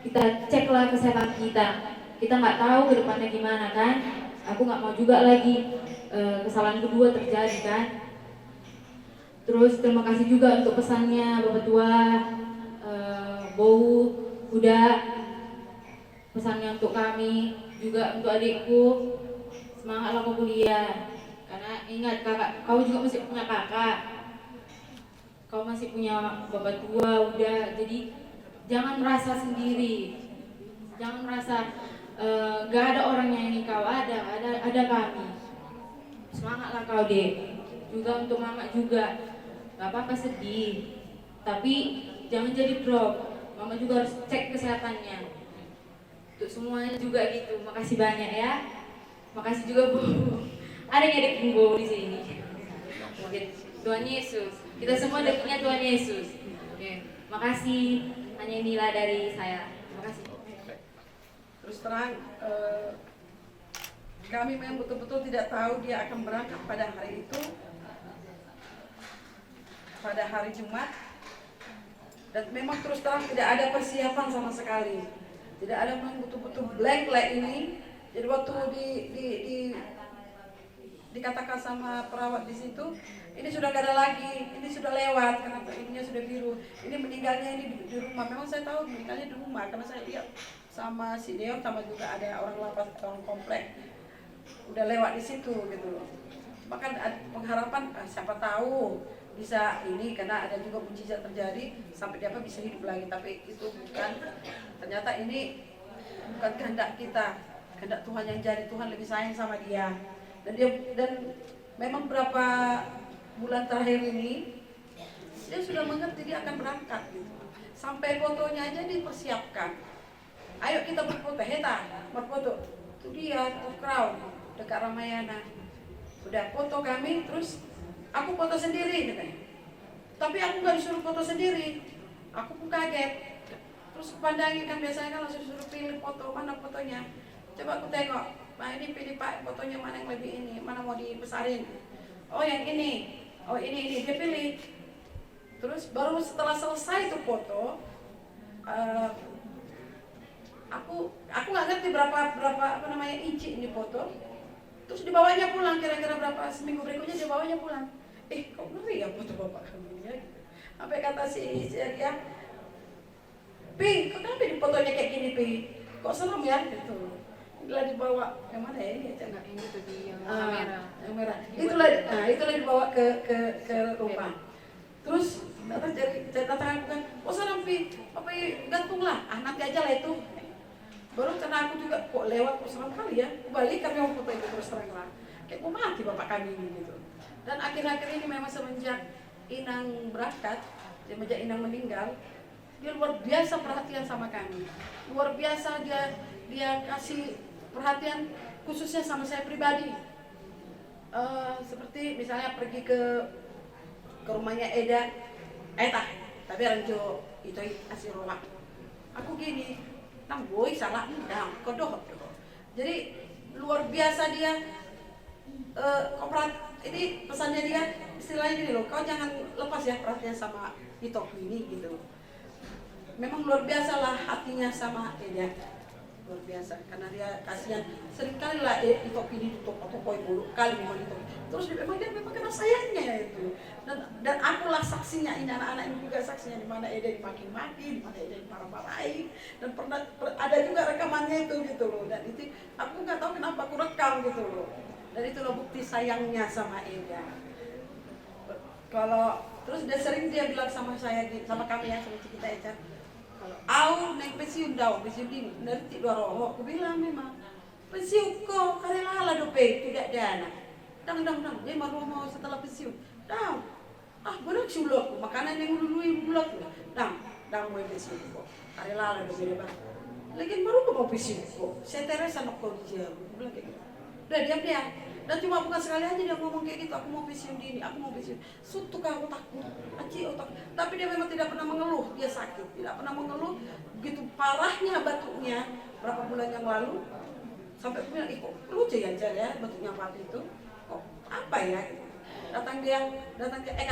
kita ceklah kesehatan kita. Kita nggak tahu ke depannya gimana kan. Aku nggak mau juga lagi kesalahan kedua terjadi kan. Terus terima kasih juga untuk pesannya Bapak Tua, Bou, Kuda, pesannya untuk kami, juga untuk adikku, semangatlah kau kuliah. Karena ingat kakak, kau juga masih punya kakak, kau masih punya Bapak Tua, udah. Jadi jangan merasa sendiri, jangan merasa gak ada orang yang ini kau, ada kami. Semangatlah kau dek. Juga untuk mama juga, gak apa-apa sedih, tapi jangan jadi drop. Mama juga harus cek kesehatannya. Untuk semuanya juga gitu. Makasih banyak ya. Makasih juga Bu. Ada yang adik Bu di sini. Oke. Tuhan Yesus. Kita semua dekatnya Tuhan Yesus. Oke. Makasih. Hanya inilah dari saya. Makasih. Terus terang kami memang betul-betul tidak tahu dia akan berangkat pada hari itu, pada hari Jumat. Dan memang terus terang tidak ada persiapan sama sekali. Tidak ada memang betul-betul blank like ini. Jadi waktu dikatakan sama perawat di situ, ini sudah gak ada lagi, ini sudah lewat karena ininya sudah biru. Ini meninggalnya ini di rumah. Memang saya tahu meninggalnya di rumah karena saya lihat sama si Deon sama juga ada orang lapas, orang komplek udah lewat di situ gitu loh. Bahkan pengharapan siapa tahu bisa ini karena ada juga mujizat terjadi sampai dia bisa hidup lagi, tapi itu bukan, ternyata ini bukan kehendak kita, kehendak Tuhan yang jadi. Tuhan lebih sayang sama dia dan memang berapa bulan terakhir ini dia sudah mengerti dia akan berangkat gitu. Sampai fotonya aja dipersiapkan. Ayo kita berfoto, berfoto. Itu dia tuh crowd dekat Ramayana. Udah foto kami, terus aku foto sendiri katanya. Tapi aku nggak disuruh foto sendiri. Aku pun kaget. Terus pandangi kan biasanya kan langsung disuruh pilih foto, mana fotonya. Coba aku tengok, nah ini pilih Pak, fotonya mana yang lebih ini, mana mau dibesarin. Oh yang ini, oh ini dia pilih. Terus baru setelah selesai itu foto, aku nggak ngerti berapa apa namanya inci ini foto. Terus dibawanya pulang, kira-kira berapa seminggu berikutnya dibawanya pulang. Kok ngeri ya foto bapak kamu ya? Sampai kata si dia, Pi, kenapa di fotonya kayak gini Pi? Kok serem ya gitu. Itulah dibawa yang mana ya ini? Yang itu di yang merah. Yang merah. Itulah dibawa ke rumah. Terus datang aku kan, kok serem Pi? Apa gantunglah, nanti aja lah itu. Baru karena aku juga kok lewat kok serem kali ya. Balik kami mau foto itu terus terang lah. Kayak mau mati bapak kami ini gitu. Dan akhir-akhir ini memang semenjak Inang berangkat, semenjak Inang meninggal, dia luar biasa perhatian sama kami. Luar biasa dia kasih perhatian khususnya sama saya pribadi. Seperti misalnya pergi ke rumahnya Eda, tapi ranjo itu asih rola. Aku gini, nang boy salah enggak, kodoh. Jadi luar biasa dia kooperatif. Ini pesannya dia istilahnya gini loh, kau jangan lepas ya perhatian sama Itoku ini gitu. Memang luar biasa lah hatinya sama Eda, luar biasa karena dia kasihan. Seringkali lah Itoku ini ditopoi mulu kali memang itu. Terus dia memang kena sayangnya itu. Dan akulah saksinya, ini anak-anak ini juga saksinya di mana Eda dimaki-maki, di mana Eda dimarah-marahin, dan pernah ada juga rekamannya itu gitu loh. Dan itu aku nggak tahu kenapa aku rekam gitu loh. Dan itulah bukti sayangnya sama Eda. Kalau terus dia bilang sama saya, sama kami ya, sama kita Eca, kalau au naik pensiun pensiun dini, nanti dua roh. Aku bilang memang pensiun kok karela dope tidak ada anak. Dang, dia mau setelah pensiun. Benar sulok, makanan yang dulu bulak. Dang mau pensiun kok karela dope debat. Lagi baru mau pensiun kok. Saya terasa nak kerja. Aku bilang kayak gitu. Udah diam dia. Dan cuma bukan sekali aja dia ngomong kayak gitu, aku mau pensiun dini, aku mau pensiun. Suatu kau takut, otak. Tapi dia memang tidak pernah mengeluh, dia sakit, tidak pernah mengeluh. Begitu parahnya batuknya berapa bulan yang lalu, sampai aku bilang, kok lucu ya batuknya papi itu, kok apa ya? Datang dia,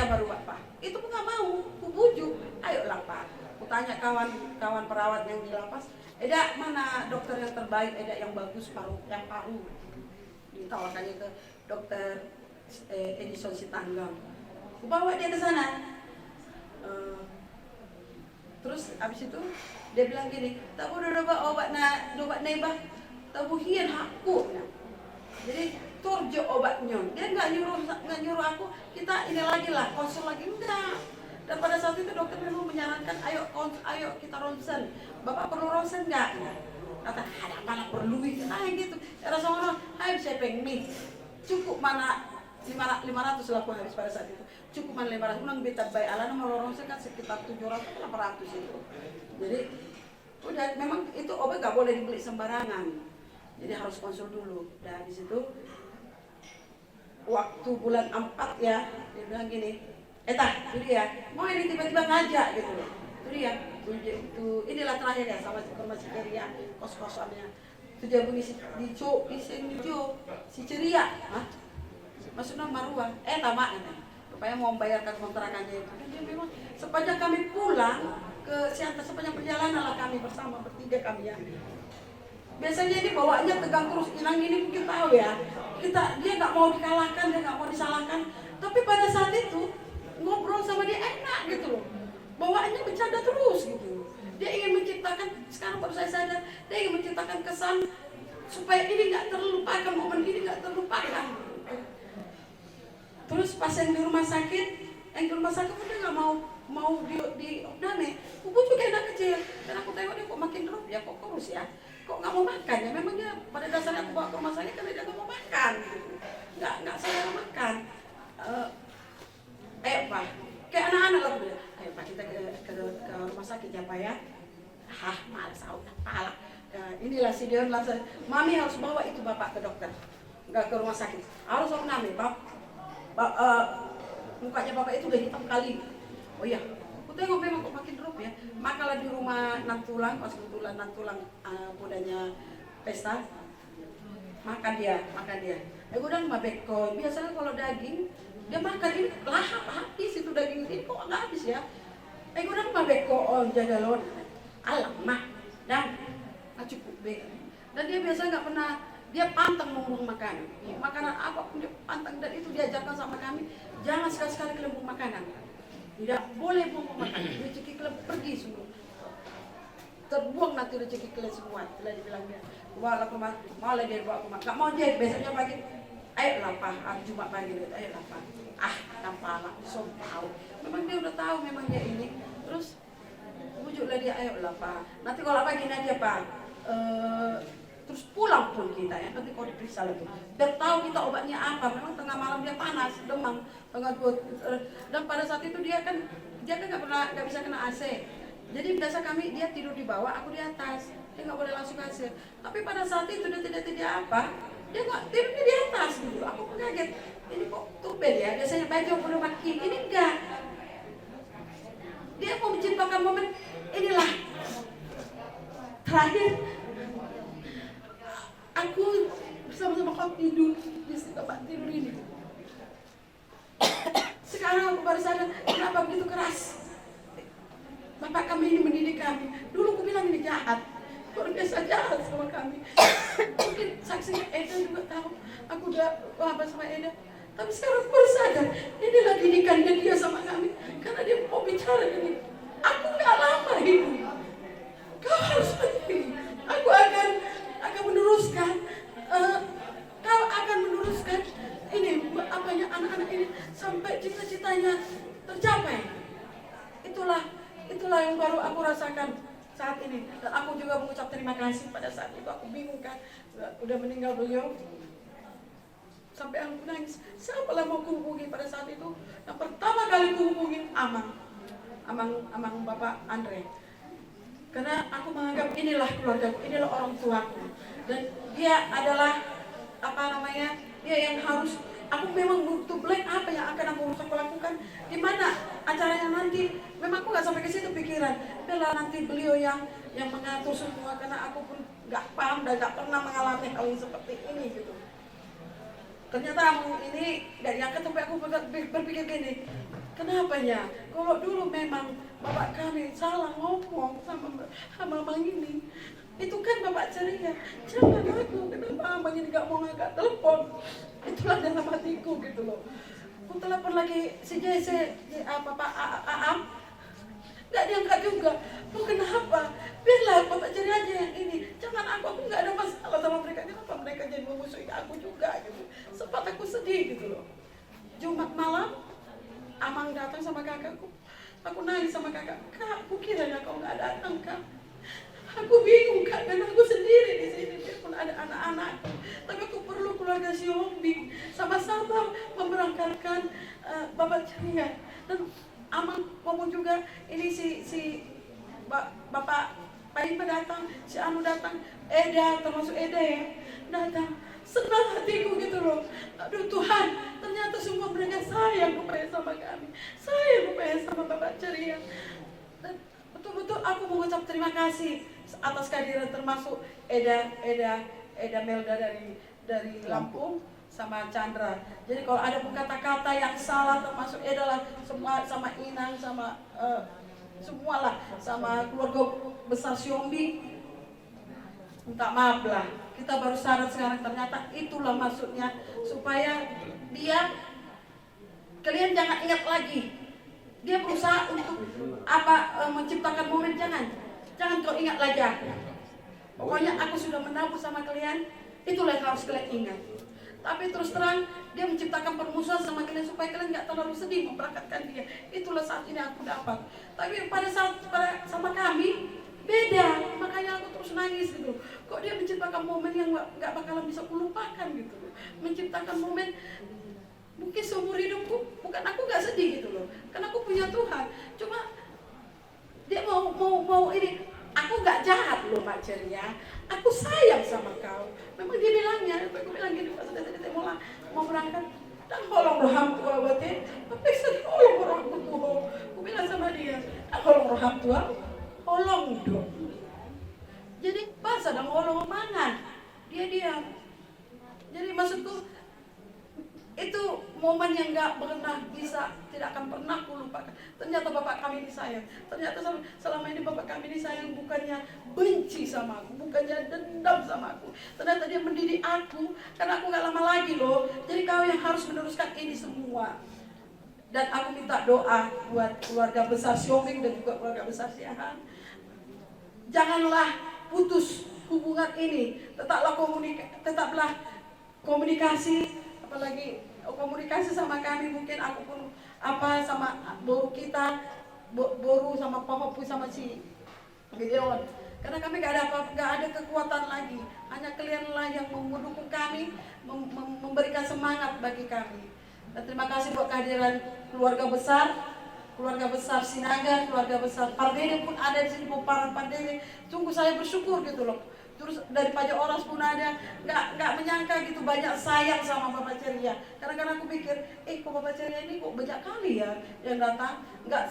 baru Pak. Itu pun nggak mau, aku bujuk, ayolah Pak. Aku tanya kawan perawat yang di lapas, Eda mana dokter yang terbaik, Eda yang bagus paru. Ditawarkannya ke dokter Edison Sitanggang. Aku bawa dia ke sana. Terus abis itu dia bilang gini, tak boleh obat nebah, tak hian hakku. Jadi turjo obatnya. Dia nggak nyuruh aku, kita ini lagi lah, konsul lagi enggak. Dan pada saat itu dokter memang menyarankan, ayo kita ronsen. Bapak perlu ronsen nggak? Kata, ada apa perlu itu, gitu. Rasa orang, saya pengen cukup mana 500 lah aku habis pada saat itu. Cukup mana 500, unang beta bayi alana melorongnya kan sekitar 700-800 itu. Jadi udah memang itu obat gak boleh dibeli sembarangan. Jadi harus konsul dulu. Dan di situ waktu bulan 4 ya, dia bilang gini, itu dia, mau ini tiba-tiba ngajak gitu loh. Itu dia. Itu inilah terakhir ya sama si Ceria kos-kosannya. Itu dia bunyi si Ceria, maksudnya Marwah, tamak ini. Rupanya mau membayarkan kontrakannya itu. Dan dia memang sepanjang kami pulang ke Siantar, sepanjang perjalanan lah kami bersama bertiga kami ya. Biasanya ini bawaannya tegang terus, Inang ini mungkin tahu ya. dia nggak mau dikalahkan, dia nggak mau disalahkan. Tapi pada saat itu ngobrol sama dia enak gitu loh. Bawaannya bercanda terus gitu. Dia ingin menciptakan, sekarang baru saya sadar, dia ingin menciptakan kesan supaya ini nggak terlupakan, momen ini nggak terlupakan. Terus pas yang di rumah sakit pun dia nggak mau di opname. Ibu juga anak kecil, dan aku tengok dia kok makin drop ya, kok kurus ya, kok nggak mau makan ya. Memang dia pada dasarnya aku bawa ke rumah sakit karena dia nggak mau makan, gitu. nggak selera makan. Ayo Pak, kayak anak-anak lah bilang, ayo Pak kita ke rumah sakit ya Pak ya. Malas apalah. Inilah si Dion langsung, Mami harus bawa itu Bapak ke dokter, nggak ke rumah sakit. Harus opname Pak. Mukanya Bapak itu udah hitam kali. Oh iya, aku tengok memang kok makin drop ya. Makalah di rumah Nantulang, pas kebetulan Nantulang budanya pesta, makan dia. Gue udah mah beko. Biasanya kalau daging dia makan ini lahap habis itu daging ini kok nggak habis ya. Gue udah mah beko jaga lon. Alamak, dan cukup be. Dan dia biasa nggak pernah, dia pantang membuang makanan. Makanan apapun dia pantang, dan itu diajarkan sama kami. Jangan sekali-sekali kalian buang makanan. Tidak boleh buang makanan. Rezeki kalian pergi semua. Terbuang nanti rezeki kalian semua. Telah dibilang dia. Bawa ke rumah, malah dia bawa ke rumah. Gak mau dia, besoknya pagi. Ayo lapar, Jumat pagi dia. Ayo lapar. Nampaklah, sompau. Memang dia udah tahu, memang dia ini. Terus bujuklah dia, ayo lapar. Nanti kalau pagi dia Pak. Terus pulang pun kita ya, nanti kalau diperiksa lagi biar tahu kita obatnya apa. Memang tengah malam dia panas, demam, dan pada saat itu dia kan nggak bisa kena AC. Jadi biasa dia tidur di bawah, aku di atas, dia nggak boleh langsung ke AC. Tapi pada saat itu dia tidak apa, dia nggak tidurnya di atas dulu. Aku pun kaget, ini kok tumben ya, biasanya baju perlu makin, ini enggak. Dia mau menciptakan momen inilah terakhir. Aku bersama-sama kau tidur di tempat tidur ini. Sekarang aku baru sadar kenapa begitu keras. Bapak kami ini mendidik kami. Dulu aku bilang ini jahat, luar biasa jahat sama kami. Mungkin saksinya Eda juga tahu. Aku udah wabah sama Eda. Tapi sekarang aku baru sadar inilah didikannya dia sama kami. Karena dia mau bicara ini. Aku nggak lama hidup. Kau harus pergi. Aku akan meneruskan, kau akan meneruskan ini apanya anak-anak ini sampai cita-citanya tercapai. Itulah yang baru aku rasakan saat ini. Dan aku juga mengucap terima kasih pada saat itu. Aku bingung kan, udah meninggal beliau. Sampai aku nangis. Siapalah mau kuhubungi pada saat itu? Yang pertama kali kuhubungi Amang Bapak Andre. Karena aku menganggap inilah keluargaku, inilah orang tuaku. Dan dia adalah dia yang harus, aku memang butuh blank apa yang akan aku lakukan, di mana acaranya nanti. Memang aku nggak sampai ke situ pikiran. Biarlah nanti beliau yang mengatur semua, karena aku pun nggak paham dan nggak pernah mengalami hal yang seperti ini gitu. Ternyata ini dari yang sampai aku berpikir gini, kenapa ya? Kalau dulu memang bapak kami salah ngomong sama abang ini, itu kan bapak ceria. Jangan aku, kenapa abang ini gak mau ngangkat telepon? Itulah dalam hatiku gitu loh. Aku telepon lagi si JC, bapak Aam, gak diangkat juga. Lu kenapa? Biarlah bapak ceria aja yang ini. Jangan aku gak ada masalah sama mereka. Kenapa mereka jadi memusuhi aku juga gitu? Sempat aku sedih gitu loh. Jumat malam Amang datang sama kakakku. Aku nangis sama kakak. Kak, aku kira ya kau nggak datang kak. Aku bingung kak, karena aku sendiri di sini. Biarpun ada anak-anakku, tapi aku perlu keluarga si Hombi sama-sama memberangkatkan bapak ceria. Dan Amang ngomong juga, ini si bapak Pak datang, si Anu datang, Eda termasuk Eda ya datang. Senang hatiku gitu loh. Aduh Tuhan, ternyata semua mereka sayang rupanya sama kami, sayang rupanya sama Bapak ceria. Dan betul-betul aku mengucap terima kasih atas kehadiran, termasuk Eda Melda dari Lampung sama Chandra. Jadi kalau ada kata-kata yang salah, termasuk Eda lah, semua sama Inang, sama semualah, sama keluarga besar Xiombi. minta maaf lah. Kita baru sadar sekarang ternyata itulah maksudnya, supaya kalian jangan ingat lagi. Dia berusaha untuk menciptakan momen, jangan kau ingat lagi aku. Pokoknya aku sudah menabur sama kalian, itulah yang harus kalian ingat. Tapi terus terang dia menciptakan permusuhan sama kalian supaya kalian nggak terlalu sedih memberangkatkan dia. Itulah saat ini aku dapat. Tapi pada sama kami beda, makanya aku terus nangis gitu. Kok dia menciptakan momen yang nggak bakalan bisa kulupakan gitu. Menciptakan momen mungkin seumur hidupku, bukan aku nggak sedih gitu loh, karena aku punya Tuhan. Cuma dia mau ini, aku nggak jahat loh Pak Ceria, aku sayang sama kau. Memang dia bilangnya, aku bilang gini pas tadi mau berangkat, dan holong roham tua bate, tapi sedih holong roham tua. Aku bilang sama dia, dan holong roham tua, holong dong. Jadi bahasa dan holong mangan, dia diam. Jadi maksudku itu momen yang tidak akan pernah aku lupakan. Ternyata bapak kami ini sayang. Ternyata selama ini bapak kami ini sayang, bukannya benci sama aku, bukannya dendam sama aku. Ternyata dia mendidik aku, karena aku gak lama lagi loh. Jadi kau yang harus meneruskan ini semua. Dan aku minta doa buat keluarga besar Syoming dan juga keluarga besar Siahan. Janganlah putus hubungan ini. Tetaplah komunikasi, apalagi komunikasi sama kami. Mungkin aku pun sama boru kita, boru sama Pahopu sama si Gideon, karena kami gak ada kekuatan lagi. Hanya kalianlah yang mendukung kami, memberikan semangat bagi kami. Dan terima kasih buat kehadiran keluarga besar Sinaga, keluarga besar Pardede pun ada di sini, Bomparan Pardede. Sungguh saya bersyukur gitu loh. Terus dari pajak Oras pun ada, nggak menyangka gitu banyak sayang sama Bapak Ceria. Karena aku pikir, kok Bapak Ceria ini kok banyak kali ya yang datang, nggak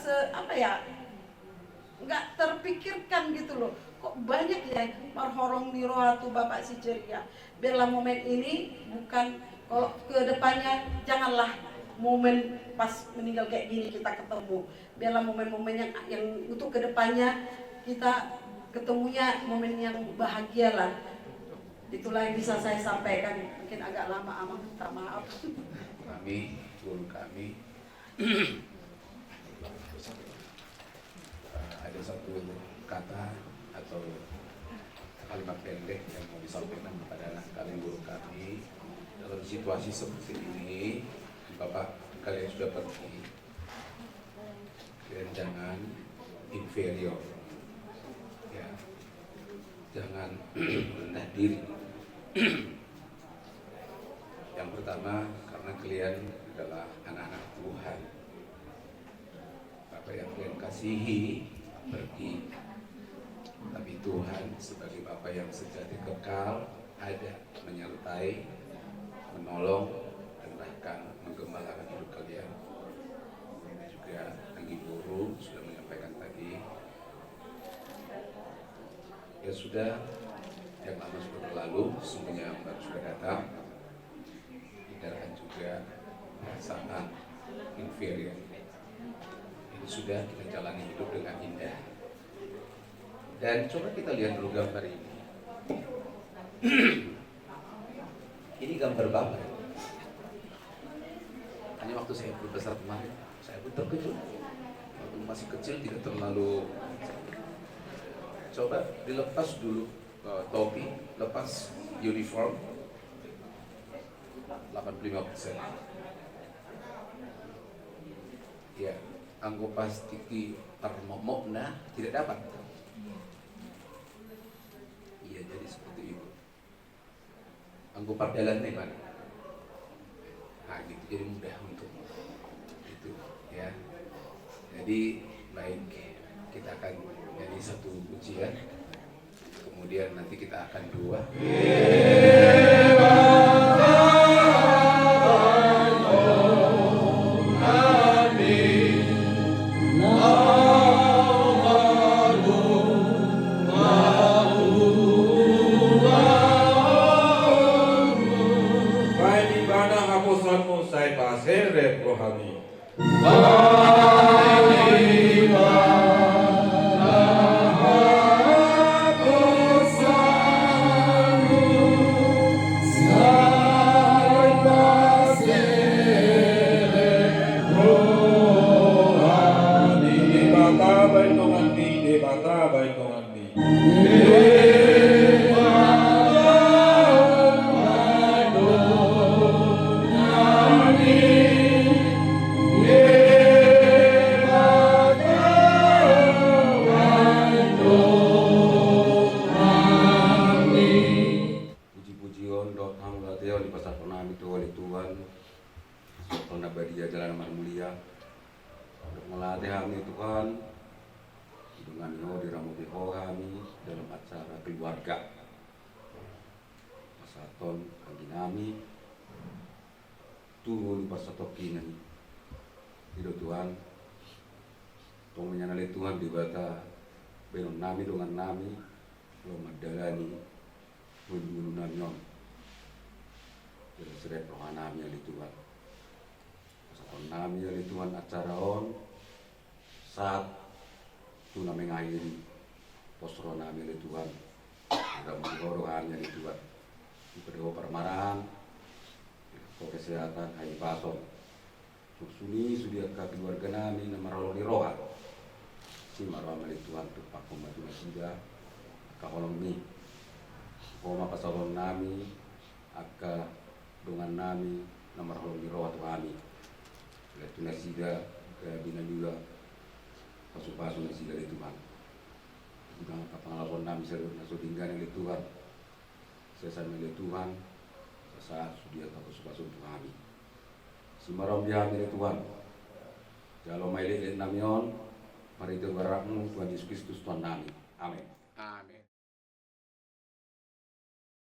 terpikirkan gitu loh. Kok banyak ya marhorong nirohatu Bapak si Ceria. Biarlah momen ini bukan, kalau ke depannya janganlah momen pas meninggal kayak gini kita ketemu. Biarlah momen-momen yang untuk ke depannya kita ketemunya momen yang bahagia lah. Itulah yang bisa saya sampaikan. Mungkin agak lama, minta maaf. Guru kami ada satu kata atau kalimat pendek yang mau disampaikan kepada anak kalian, guru kami. Dalam situasi seperti ini, Bapak kalian sudah pergi, dan jangan inferior. Jangan rendah diri. Yang pertama, karena kalian adalah anak-anak Tuhan. Bapak yang kalian kasihi pergi, tapi Tuhan sebagai Bapa yang sejati kekal ada menyertai, menolong, dan bahkan menggembalakan hidup kalian. Juga Anggi Guru sudah menyampaikan tadi, ya sudah, yang lama sudah berlalu, semuanya yang baru sudah datang. Hindarkan juga perasaan inferior. Ini sudah kita jalani hidup dengan indah. Dan coba kita lihat dulu gambar ini. Ini gambar Bapak. Hanya waktu saya berbesar kemarin, saya pun terkejut. Waktu masih kecil tidak terlalu. Coba dilepas dulu topi, lepas uniform, 85%. Ya, anggo pastiki termomokna tidak dapat. Iya, jadi seperti itu. Anggo pardalan nih mana? Nah, gitu, jadi mudah untuk itu, ya. Jadi baik, kita akan nyanyi satu pujian, kemudian nanti kita akan dua. Rohani. pasal nami tu oleh Tuhan sokol nabadia jalan amat mulia untuk melatih kami Tuhan dengan di ramu kami dalam acara keluarga pasaton bagi kami turun pasatokinan hidup Tuhan tong menyanali Tuhan di bata benon nami dengan nami lo madalani bunuh namion jadi seret rohanami ali Tuhan pasakon nami ali Tuhan acara on saat tu nami ngairi posro nami ali Tuhan ada menggoro hanya ali Tuhan di kedua permarahan ko kesehatan hai pason suksuni sudia ka keluarga nami nama roloni roha si marwa ali Tuhan tu pakum maju nasida ka holong ni Koma pasalon nami, aka dengan nami, nomor holong roh tu kami. Letu nasida ke bina juga pasu-pasu nasida di Tuhan. Juga kapangalawan nami serut nasudinggan oleh Tuhan. Sesan oleh Tuhan, sesaat sudia ke pasu-pasu tu kami. Si marom dia oleh Tuhan. Kalau maile namion, mari itu barakmu Tuhan Yesus Kristus Tuhan nami. Amin. Amin.